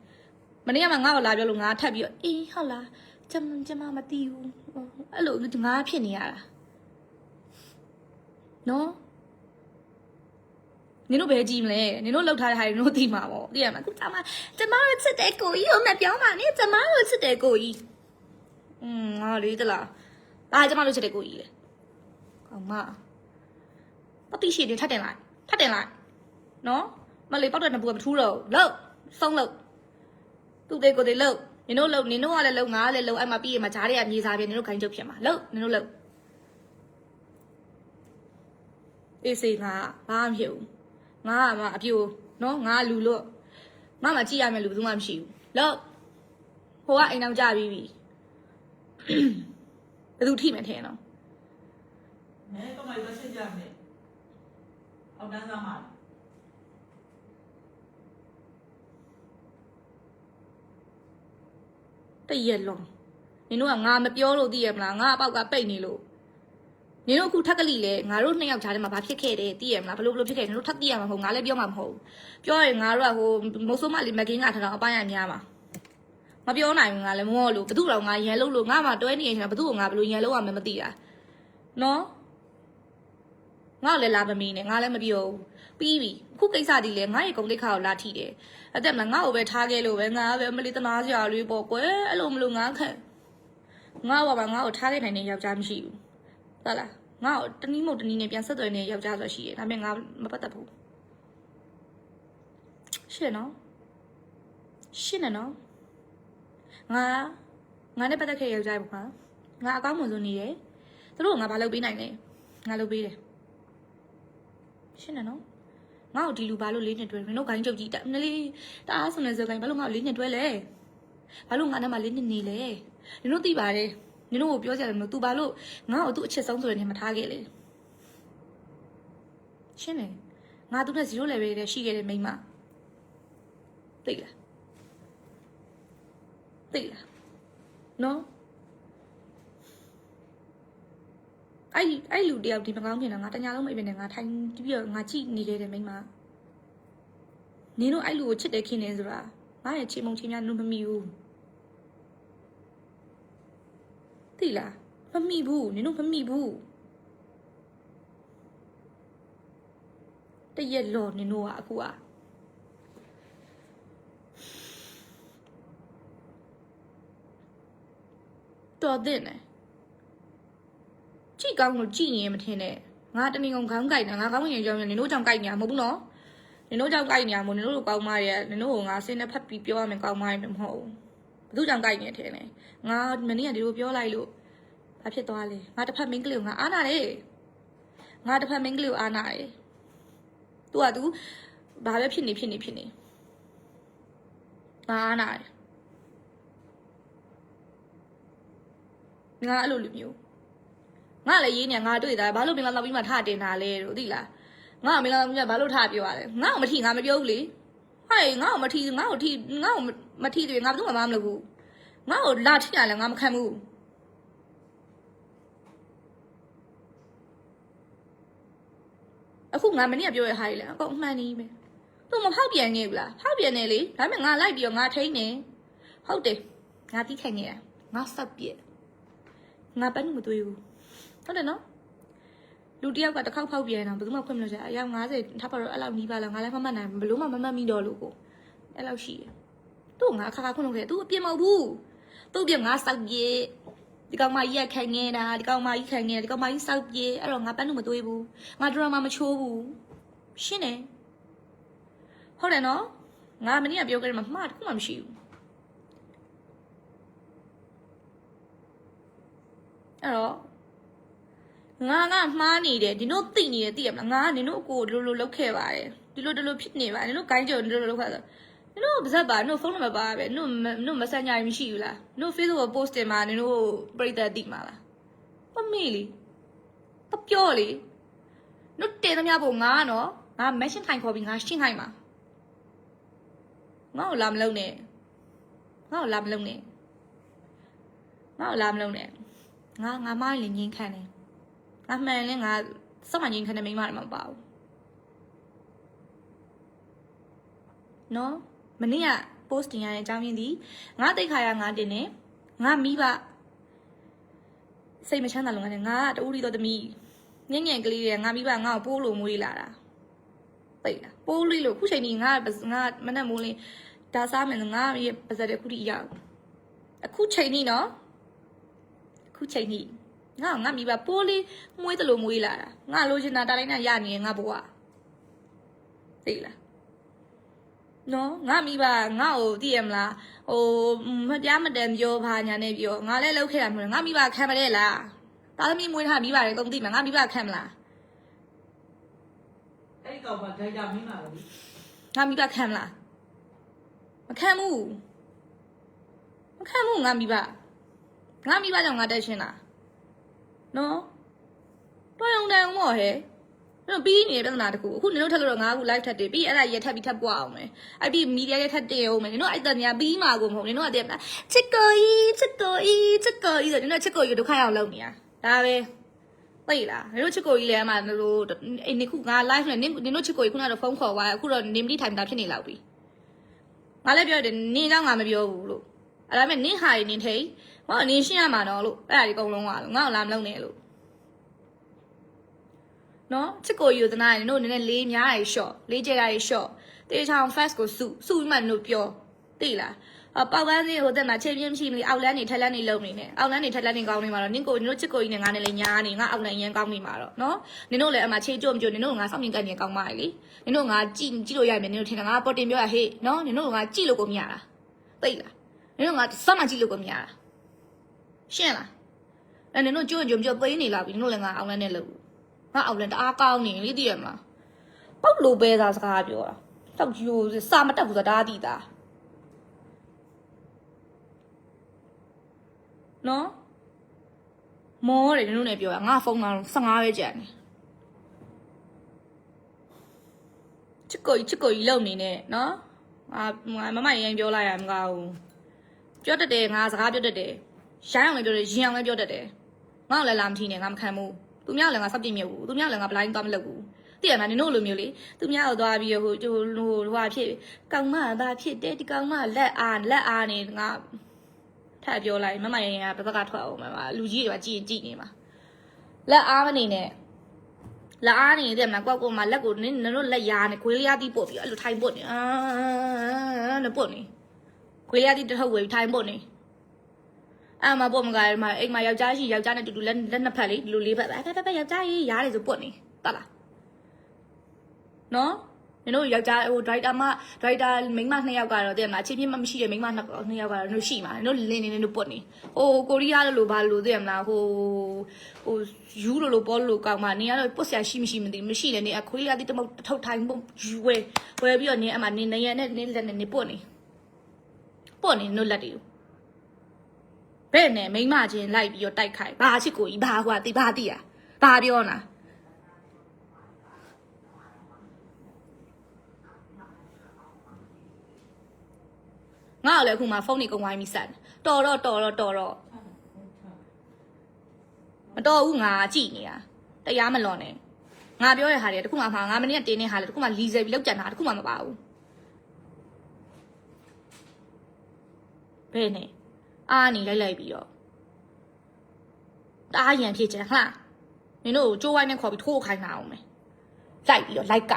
S1: မနေ့ကမှငါ့ကိုလာပြောလို့ငါထပ်ပြီးတော့အေးဟုတ်လားကျမမသိဘူးအဲ့လိုငါဖြစ်နေရတာနော် နင်တို့ဘယ်ကြည့်မလဲနင်တို့လောက်ထားတဲ့ဟာတွေနင်တို့သိမှာပေါ့သိရမလားခုကျမတို့ချစ်တဲ့ကိုကြီးကိုမပြောပါနဲ့ကျမတို့ချစ်တဲ့ကိုကြီးငါလေးတလားဒါကျမတို့ချစ်တဲ့ကိုကြီးလေကောင်မပတိရှိတယ်ထပ်တင်လိုက်နော်မလေးပေါက်တဲ့နှစ်ပူကမထူးတော့လောက်ဆုံးလောက်သူ့တဲ့ကိုယ်တွေလောက်နင်တို့ကလည်းလောက်ငါကလည်းလောက်အဲ့မှာပြီးရမှာဂျားတွေကမြေစားပြနင်တို့ခိုင်းချုပ်ဖြစ်မှာလောက်နင်တို့လောက်အေးစေငါဘာမှမဖြစ်ဘူးငါကမှအပြိုနော်ငါလူလို့ငါမှကြည့်ရမယ်လူဘယ်သူမှမရှိဘူးလောက်ဟိုကအိမ်အောင်ကြပြီးပြီဘယ်သူထိမယ်ထင်နော်
S2: မဲတော့မရစကြမယ်အောက်တန်းသားမှာ
S1: တရက်လုံးနင်တို့ကငါမပြောလို့သိရမလားငါအပေါက်ကပိတ်နေလို့နင်တို့အခုထက်ကလေးလေငါတို့နှစ်ယောက်ကြားထဲမှာဘာဖြစ်ခဲ့တယ်သိရမလားဘလို့ဖြစ်ခဲ့နင်တို့ထပ်သိရမှာမဟုတ်ငါလည်းပြောမှာမဟုတ်ပြောရင်ငါတို့ကဟိုမုတ်ဆိုးမလေးမကင်းကထထောင်အပိုင်းရများမှာမပြောနိုင်ဘူးငါလည်းမောလို့ဘသူတော့ငါရန်လို့လို့ငါမှတွဲနေရင်ဘသူကငါဘလို့ရန်လို့ရမယ်မသိတာနော်ငါလည်းလာမမီးနဲ့ငါလည်းမပြောဘူးပြီးပြီအခုကိစ္စဒီလေငါရဲ့ဂုံတိတ်ခါကိုလာထိတယ်အဲ့ဒါမှငါ့ကိုပဲထားခဲ့လို့ပဲငါပဲမလေးတနာစရာလေးပေါ့ကွယ်အဲ့လိုမလို့ငါခက်ငါ့ဘာငါ့ကိုထားခဲ့နိုင်တဲ့ယောက်ျားမရှိဘူးဟုတ်လားငါ့ကိုတနည်းမဟုတ်တနည်းနဲ့ပြန်ဆက်သွယ်နေတဲ့ယောက်ျားဆိုရှိတယ်ဒါပေမဲ့ငါမပတ်သက်ဘူးရှင်းနော်ငါနဲ့ပတ်သက်ခဲ့ယောက်ျားပေါ့ငါအကောင်းမှဆုံးနေတယ်သူတို့ကငါဘာလုပ်ပေးနိုင်လဲငါလုပ်ပေးတယ်ရှင်းနော်ငါ့ကိုဒီလူဘာလို့လေးနှစ်တွဲမင်းတို့ဂိုင်းချုပ်ကြီးနလေးတအားဆိုနေစကိုင်းဘာလို့ငါ့ကိုလေးနှစ်တွဲလဲဘာလို့ငါနဲ့မှလေးနှစ်နေလဲနင်တို့သိပါတယ်နင်တို့ကိုပြောကြတယ်မလို့ तू ဘာလို့ငါ့ကို तू အချက်ဆုံးဆိုရင်မထားခဲ့လေရှင်းတယ်ငါ तू နဲ့0 level တည်းရှိခဲ့တဲ့မိန်းမသိလားနော်အဲ့လူတယောက်ဒီမကောင်းခင်တော့ငါတညာလုံးမိတ်ပဲနဲ့ငါထိုင်ပြီးတော့ငါကြည့်နေခဲ့တယ်မိန်းမနင်တို့အဲ့လူကိုချစ်တယ်ခင်နေဆိုတာငါရဲ့ချေမုံချင်းများနုမမိဘူးသိလားမမိဘူးနင်တို့မမိဘူးတရက်လော်နင်တို့ကအခုကတော်တဲ့နဲ့ကြည့်ကောင်းလို့ကြည့်နေရင်မထင်နဲ့ငါတမင်ကောင်ခေါင်းကိုက်နေငါခေါင်းဝင်ကြောင်းနင်တို့ကြောင့်ကိုက်နေမှာမဟုတ်ဘူးနော်နင်တို့ကြောင့်ကိုက်နေမှာနင်တို့လိုကောင်းမရနင်တို့ကိုငါစင်းနဲ့ဖက်ပြီးပြောရမယ်ကောင်းမရမဟုတ်ဘူးဘသူကြောင့်ကိုက်နေထင်လဲငါမနေ့ကဒီလိုပြောလိုက်လို့ဘာဖြစ်သွားလဲငါတစ်ဖက်မင်းကလေးကိုငါအားနာတယ်ငါတစ်ဖက်မင်းကလေးကိုအားနာတယ်သူကသူဘာပဲဖြစ်နေငါအားနာတယ်ငါအဲ့လိုလူမျိုးငါလည်းရေးနေငါတွေ့တာဘာလို့မင်းလာတော့ပြီးမှထတင်တာလဲတို့သိလားငါမင်းလာတော့ပြီးမှဘာလို့ထပြောရလဲငါ့ကိုမထီငါမပြောဘူးလေဟဲ့ငါ့ကိုမထီငါ့ကိုမထီတယ်ငါဘာမှမလုပ်ဘူးငါ့ကိုလာထီရလဲငါမခံဘူးအခုငါမနေ့ကပြောရဟာလေအကုန်မှန်နေပြီသူမဖောက်ပြန်နေဘူးလားဖောက်ပြန်နေလေဒါပေမဲ့ငါလိုက်ပြီးတော့ငါထိန်းနေဟုတ်တယ်ငါတီးခိုင်နေတာငါစောက်ပြက်ငါပန်းမတွေ့ဘူးဟုတ်တယ်နော်လူတယောက်ကတစ်ခေါက်ဖောက်ပြန်တော့ဘယ်သူမှခွင့်မလို့ကြအယောက်90ထပ်ပါတော့အဲ့လောက်နီးပါလားငါလည်းမမှတ်နိုင်ဘလို့မှမမှတ်မိတော့လို့ကိုအဲ့လောက်ရှိတယ်သူ့ငါခါခွင့်လို့ခဲ့သူအပြစ်မဟုတ်ဘူးသူ့အပြစ်ငါစောက်ပြက်ဒီကောင်မကြီးခိုင်နေတာဒီကောင်မကြီးခိုင်နေဒီကောင်မကြီးစောက်ပြက်အဲ့တော့ငါပန်းမတွေ့ဘူးငါဒရမာမချိုးဘူးရှင်းတယ်ဟုတ်တယ်နော်ငါမနေ့ကပြောခဲ့တယ်မှာမှားတခုမှမရှိဘူးအဲ့တော့ငါမှားနေတယ်ဒီတို့သိနေတယ်သိရမလားငါကနင်တို့ကိုဒီလိုလုပ်ခဲ့ပါတယ်ဒီလိုဖြစ်နေပါနင်တို့ဂိုင်းကြော်ဒီလိုလုပ်ခဲ့ဆိုနင်တို့ပါဇက်ပါနင်တို့ဖုန်းနံပါတ်ပါပဲနင်တို့ Messenger မရှိဘူးလားနင်တို့ Facebook ကို post တင်မှာနင်တို့ပရိသတ်သိမှာလားမမေ့လေတပြောလေနင်တင်သမျှပုံငါနော်ငါ mention ထိုင်ခေါ်ပြီးငါရှင်းခိုင်းမှာငါ့ကိုလာမလုံးနဲ့ငါမလည်းငင်းခံတယ်ငါမှန်လဲငါစမငင်းခံတဲ့မိန်းမတွေမပါဘူးနော်မနေ့က post တင်ရတဲ့အကြောင်းရင်းဒီငါတိတ်ခါရငါတင်နေငါမိဘစိတ်မချမ်းသာလို့ငါနဲ့ငါတူရီတော်သမီးညံ့ညံ့ကလေးတွေငါမိဘငါ့ကိုပိုးလို့မွေးလာတာ သိလားပိုးလေးလို့ခုချိန်ကြီးငါမနဲ့မိုးလေးဒါစားမယ်ငါရဲ့ပါစတဲ့ခုထိရအောင်အခုချိန်ကြီးနော်အခုချိန်ကြီးငါမိဘပိုးလေးမွေးတယ်လို့မွေးလာတာငါလိုချင်တာတာတိုင်းနဲ့ရနေငါဘဝသိလားနော်ငါမိဘငါ့ကိုသိရမလားဟိုမပြမတန်ပြောပါညာနဲ့ပြောငါလည်းလောက်ခဲ့တာမဟုတ်ငါမိဘခံမလဲလားတာသမီမွေးထားမိပါတယ်ကုန်သိမှာငါမိဘခံမလား
S2: အဲ့ဒီကောင်ကဒိုင်တာမင်းပါလေ
S1: ငါမိဘခံမလားမခံဘူးငါမိဘကြောင့်ငါတက်ရှင်းတာနော်တော်ရုံတန်မော့ဟဲ့တော့ပြီးနေပြဿနာတခုအခုနင်တို့ထက်လို့တော့ငါအခု live ထပ်တယ်ပြီးအဲ့ဒါရထပ်ပြီးထပ်ပွားအောင်မယ်အဲ့ပြီး media ရထပ်တင်အောင်မယ်နင်တို့အဲ့တန်ညာပြီးမှာကိုမဟုတ်နင်တို့ကတည်းကချစ်ကိုကြီးဆိုနင်တို့ချစ်ကိုကြီးဒုက္ခရောက်လုပ်နေတာဒါပဲသိလားနင်တို့ချစ်ကိုကြီးလည်းအမှလို့အဲ့ဒီခုငါ live နဲ့နင်တို့ချစ်ကိုကြီးခုနကတော့ဖုန်းခေါ်သွားအခုတော့နင်မတိထိုင်တာဖြစ်နေလောက်ပြီငါလည်းပြောတယ်နင်ကြောင့်ငါမပြောဘူးလို့အဲ့ဒါမဲ့နင်ဟာရင်နင်ထိတ်ဟောနင်ရှင်းရမှာတော့လို့အဲ့ဒါဒီအကုန်လုံးကလို့ငါ့ကိုလာမလုပ်နဲ့လို့နော်ချစ်ကိုယူသနာရင်တို့နည်းနည်းလေးများရရှော့လေးကျရရရှော့တေချောင် fast ကိုစုပြီးမှတို့ပြောသိလားပေါက်ပန်းစင်းဟိုတက်မှာချိန်ပြင်းမရှိမလို့အောက်လန်းနေထက်လန်းနေလုံနေနဲ့အောက်လန်းနေထက်လန်းနေကောင်းနေမှာတော့နင်ကိုတို့ချစ်ကိုကြီးနဲ့ငါနဲ့လည်းညားနေငါအောက်လန်းရန်ကောင်းနေမှာတော့နော်နင်တို့လည်းအမှခြေကြွမကြွနင်တို့ငါစောင့်မြင်ကန်နေကောင်းပါလေနင်တို့ငါကြည့်လို့ရမယ်နင်တို့ထင်တာငါပေါ်တင်ပြောရဟေ့နော်နင်တို့ငါကြည့်လို့ကိုမရတာသိလားနင်တို့ငါစောင့်မှကြည့်လို့ကိုမရတာရှင်းလားအဲ့နင်တို့ကြွကြွပြောသိနေလာပြီနင်တို့လည်းငါအောက်လန်းနဲ့လုံငါအောက်လန်းတအားကောင်းနေလေသိရမလားပေါက်လိုပဲသားစကားပြောတာတောက်ယူစာမတက်ဘူးဆိုတာသိတာနော်မောတယ်နင်တို့လည်းပြောရငါဖုန်းလာ15ပဲကြံနေချစ်ကိုကြီးလုံနေနဲ့နော်မမရင်ပြောလိုက်ရမကောင်းဘူးပြောတတ်တယ်ငါစကားပြောတတ်တယ်ရိုင်းအောင်လည်းပြောတယ်ရင်အောင်လည်းပြောတတ်တယ်ငါ့ကိုလည်းလာမထီနဲ့ငါမခံဘူးသူများလည်းငါစောက်ပြမြုပ်ဘူးသူများလည်းငါဘလိုင်းသွားမလုပ်ဘူးသိရမလားနင်တို့လိုမျိုးလေသူများကိုသွားပြီးဟိုဖြစ်ကောင်မသားဖြစ်တယ်ဒီကောင်မလက်အားနေငါထပ်ပြောလိုက်မမရင်ကဘက်ကထွက်အောင်မလူကြီးတွေကကြည့်နေမှာလက်အားမနေနဲ့လက်အားနေတယ်မလားကိုမလက်ကိုနင်တို့လက်ရားနေခွေးလျားတီးပို့ပြီးအဲ့လိုထိုင်ပို့နေနဲ့ပို့နေခွေးလျားတီးတစ်ထုပ်ဝေထိုင်ပို့နေအဲ့မှာပို့မကမှာအိမ်မှာယောက်ျားရှိယောက်ျားနဲ့တူတူလက်နှစ်ဖက်လေဒီလိုလေးဖက်ပဲယောက်ျားရေးရားတယ်ဆိုပို့နေတတ်လားနော်နင်တို့ယောက်ျားဟိုဒရိုက်တာမိန်းမ2ယောက်ကတော့တဲ့မှာအချင်းချင်းမရှိတဲ့မိန်းမ2ယောက်ကတော့တို့ရှိမှာနင်တို့လင်းနေတို့ပုတ်နေဟိုကိုရီးယားလို့ဘာလို့သိရမလားဟိုယူလို့ပေါ်လို့ကောင်းမှနင်ကတော့ပုတ်ဆရာရှိမရှိမသိမရှိတယ်နင်အခွေးရသည်တမုတ်ထုတ်ထိုင်ယူဝဲပြီးတော့နင်အမှနင်နေရနဲ့နင်လက်နဲ့နင်ပုတ်နေတို့လက်တွေကိုဘဲ့နဲ့မိန်းမချင်းလိုက်ပြီးတော့တိုက်ခိုက်ဘာချစ်ကိုကြီးဘာကွာတိဘာတိရဘာပြောနာငါ့ကိုလည်းအခုမှဖုန်းနေကုန်ဝိုင်းပြီးဆက်တော်တော့မတော်ဘူးငါကြည့်နေတာတရားမလွန်နဲ့ငါပြောရတဲ့ဟာတွေတခုမှငါမနေ့ကတင်းတဲ့ဟာလေတခုမှလီဆယ်ပြီးလောက်ကြံတာတခုမှမပါဘူးဘယ်နဲ့အားနေလိုက်ပြီးတော့တအားရန်ဖြစ်ချင်ဟလားနင်တို့ကြိုးဝိုင်းနဲ့ခေါ်ပြီးထိုးခိုင်းတာအောင်မယ်လိုက်ပြီးတော့လိုက်က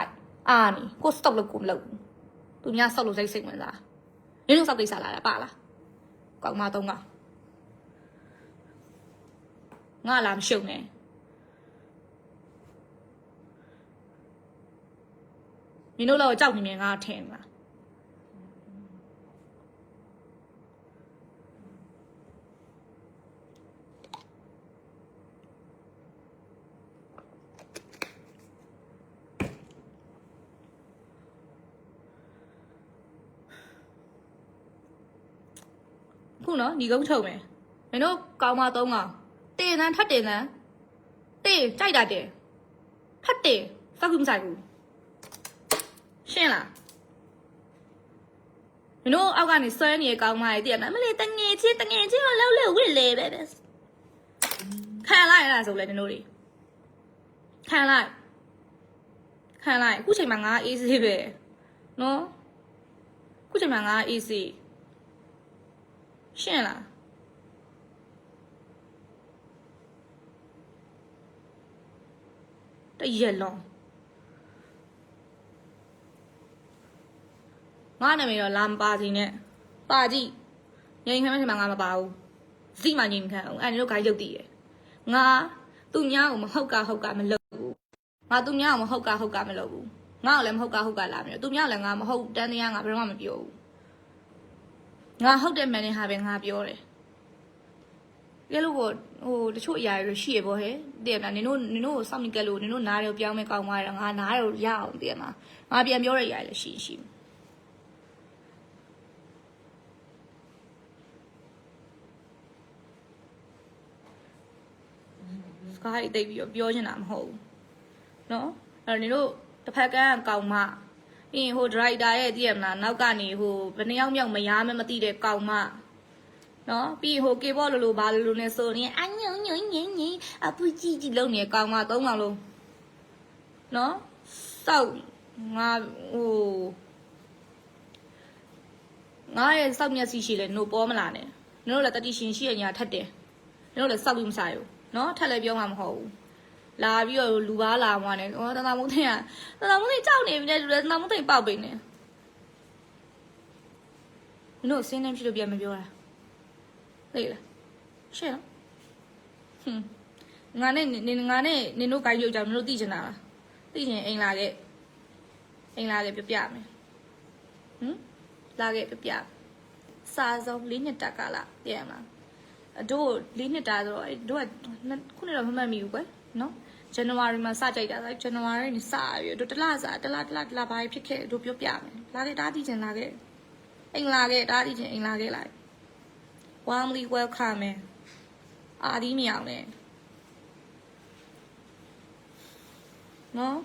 S1: အားနေကိုစတော့လို့ကိုမလုပ်ဘူးသူများဆောက်လို့စိတ်ဝင်စားနင်တို့စောက်ကိစ္စလာတာပါလားကောင်းမတော့ငါလာမရှုံနဲ့နင်တို့တော့ကြောက်နေမြင်ငါထင်လားခုနော်ညီကုန်းချုပ်မယ်မင်းတို့ကောင်းမ3ကောင်တင်တန်းထပ်တင်တန်းတင်ကြိုက်တာတင်ထပ်တင်စောက်ခုမဆိုင်ဘူးရှင်းလားမင်းတို့အောက်ကနေဆွဲနေကောင်းမရဲ့တည်ရမလားမလေးတငယ်ချင်းတော့လောက်ဝစ်လေပဲခံလိုက်ရတာဆိုလဲမင်းတို့တွေခံလိုက်အခုချိန်မှာငါအေးစေးပဲနော်အခုချိန်မှာငါအေးစေးရှင်းလားတရက်လုံး ငါနာမည်တော့လာမပါစီနဲ့ပါကြည့်ငြိမ်ခံမဲ့ချိန်မှာငါမပါဘူးစီမှငြိမ်ခံအောင်အဲ့ဒီတို့ဂိုင်းရုပ်တည်ရငါသူများကိုမဟုတ်ကမလုပ်ဘူးငါသူများကိုမဟုတ်ကမလုပ်ဘူးငါ့ကိုလည်းမဟုတ်ကလာမယ်သူများလည်းငါမဟုတ်တန်းတရားငါဘယ်တော့မှမပြောဘူးငါဟုတ်တဲ့မှန်တဲ့ဟာပဲငါပြောတယ်ကဲလို့ဟိုတချို့အရာတွေရှိရပေါ့ဟဲ့တည်ရမလားနင်တို့ကိုစောင့်မိကက်လို့နင်တို့နားတွေကိုပြောင်းမဲကောင်းသွားတယ်ငါနားတွေကိုရအောင်တည်ရမလားငါပြန်ပြောရရလည်းရှိစကားအိတ်သိပ်ပြီးတော့ပြောချင်တာမဟုတ်ဘူးเนาะအဲ့တော့နင်တို့တစ်ဖက်ကန်းကောင်းမပြီးရင်ဟိုဒရိုက်တာရဲ့တည်ရမလားနောက်ကနေဟိုဘယ်နှယောက်မြောက်မရားမသိတဲ့ကောင်းမနော်ပြီးဟိုကေဘောလိုဘာလိုနဲ့ဆိုရင်အညုံညအပူကြီးလုံးနေကောင်းမ၃ကောင်လုံးနော်စောက်ငါရဲ့စောက်မျက်စိရှိလေနို့ပေါ်မလာနဲ့နို့လည်းတတိရှင်ရှိရညာထက်တယ်နို့လည်းစောက်ပြီးမစားရဘူးနော်ထက်လည်းပြောမှာမဟုတ်ဘူးလာပြီးတော့လူပါလာမှနဲ့တနာမုန်းသိကြောက်နေပြီလေလူလည်းတနာမုန်းသိပေါက်ပိနေနို့စင်းနေဖြစ်လို့ပြန်မပြောတာ对了，是啊，ငါနဲ့နင်တို့ကိုင်းရုပ်ကြောင့်နင်တို့သိချင်တာလားသိချင်အိမ်လာခဲ့ပြပြမယ်လာခဲ့ပြပြစာစုံ4နှစ်တက်ကလားသိရမလားတို့4နှစ်တာဆိုတော့တို့ကခုနှစ်တော့မမှတ်မိဘူးကွယ်နော် January မှာစကြိုက်တာဆို January နဲ့စပြီးတို့တလားဘာဖြစ်ခဲ့တို့ပြောပြမယ်လာခဲ့တားသိချင်လာခဲ့အိမ်လာခဲ့တားသိချင်အိမ်လာခဲ့လိုက်warmly welcome အာဒီမြောင်နဲ့နော်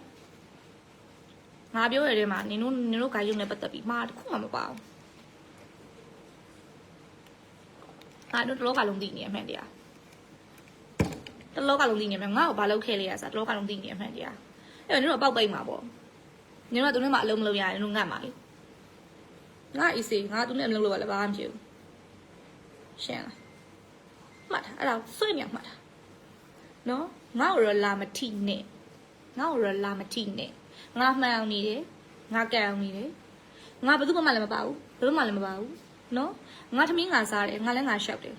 S1: ငါပြောရတဲ့မှာနင်တို့ဂိုင်းရုံနဲ့ပတ်သက်ပြီးမှာတခုမှမပါဘူးငါတို့တလောကလုံးသိနေရမှန်တရားတလောကလုံးသိနေမှငါ့ကိုဘာလုပ်ခဲ့လဲဆိုတလောကလုံးသိနေရမှန်တရားအဲ့တော့နင်တို့ပေါက်ပိတ်မှာပေါ့နင်တို့ကသူနဲ့မှအလုံးမလုပ်ရရင်နင်တို့ငတ်မှာလေငါအီစီငါသူနဲ့မလုပ်လို့လည်းဘာမှမဖြစ်ဘူးရှင်းလားမှတ်တာအဲ့ဒါဆွေးမြောက်မှတ်တာနော်ငါ့ကိုရလာမထိနဲ့ငါမှန်အောင်နေတယ်ငါကံအောင်နေတယ်ငါဘယ်သူမှလည်းမပါဘူးနော်ငါသမီးငါစားတယ်ငါလည်းငါရှောက်တယ်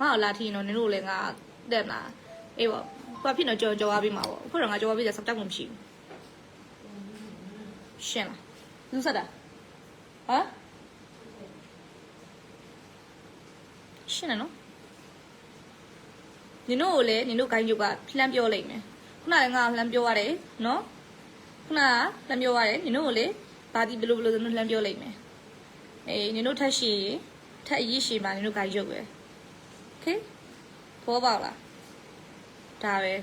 S1: ငါ့ကိုလာထိရင်တော့နင်တို့လည်းငါတက်လာအေးပေါ့ဘာဖြစ်တော့ကြော်သွားပြီးမှာပေါ့အခုတော့ငါကြော်သွားပြီးစက်တက်မှမရှိဘူးရှင်းလားလူစားတာဟမ်ရှင်းနော်နင်တို့ကိုလည်းနင်တို့ဂိုင်းရုပ်ကလှမ်းပြောလိုက်မယ်ခုနကလည်းငါလှမ်းပြောရတယ်နော်ခုနကလှမ်းပြောရတယ်နင်တို့ကိုလည်းဘာဒီဘယ်လိုလှမ်းပြောလိုက်မယ်အေးနင်တို့ထက်ရှိထက်အရေးရှိမှနင်တို့ဂိုင်းရုပ်ပဲโอเคပေါ်ပါလားဒါပဲ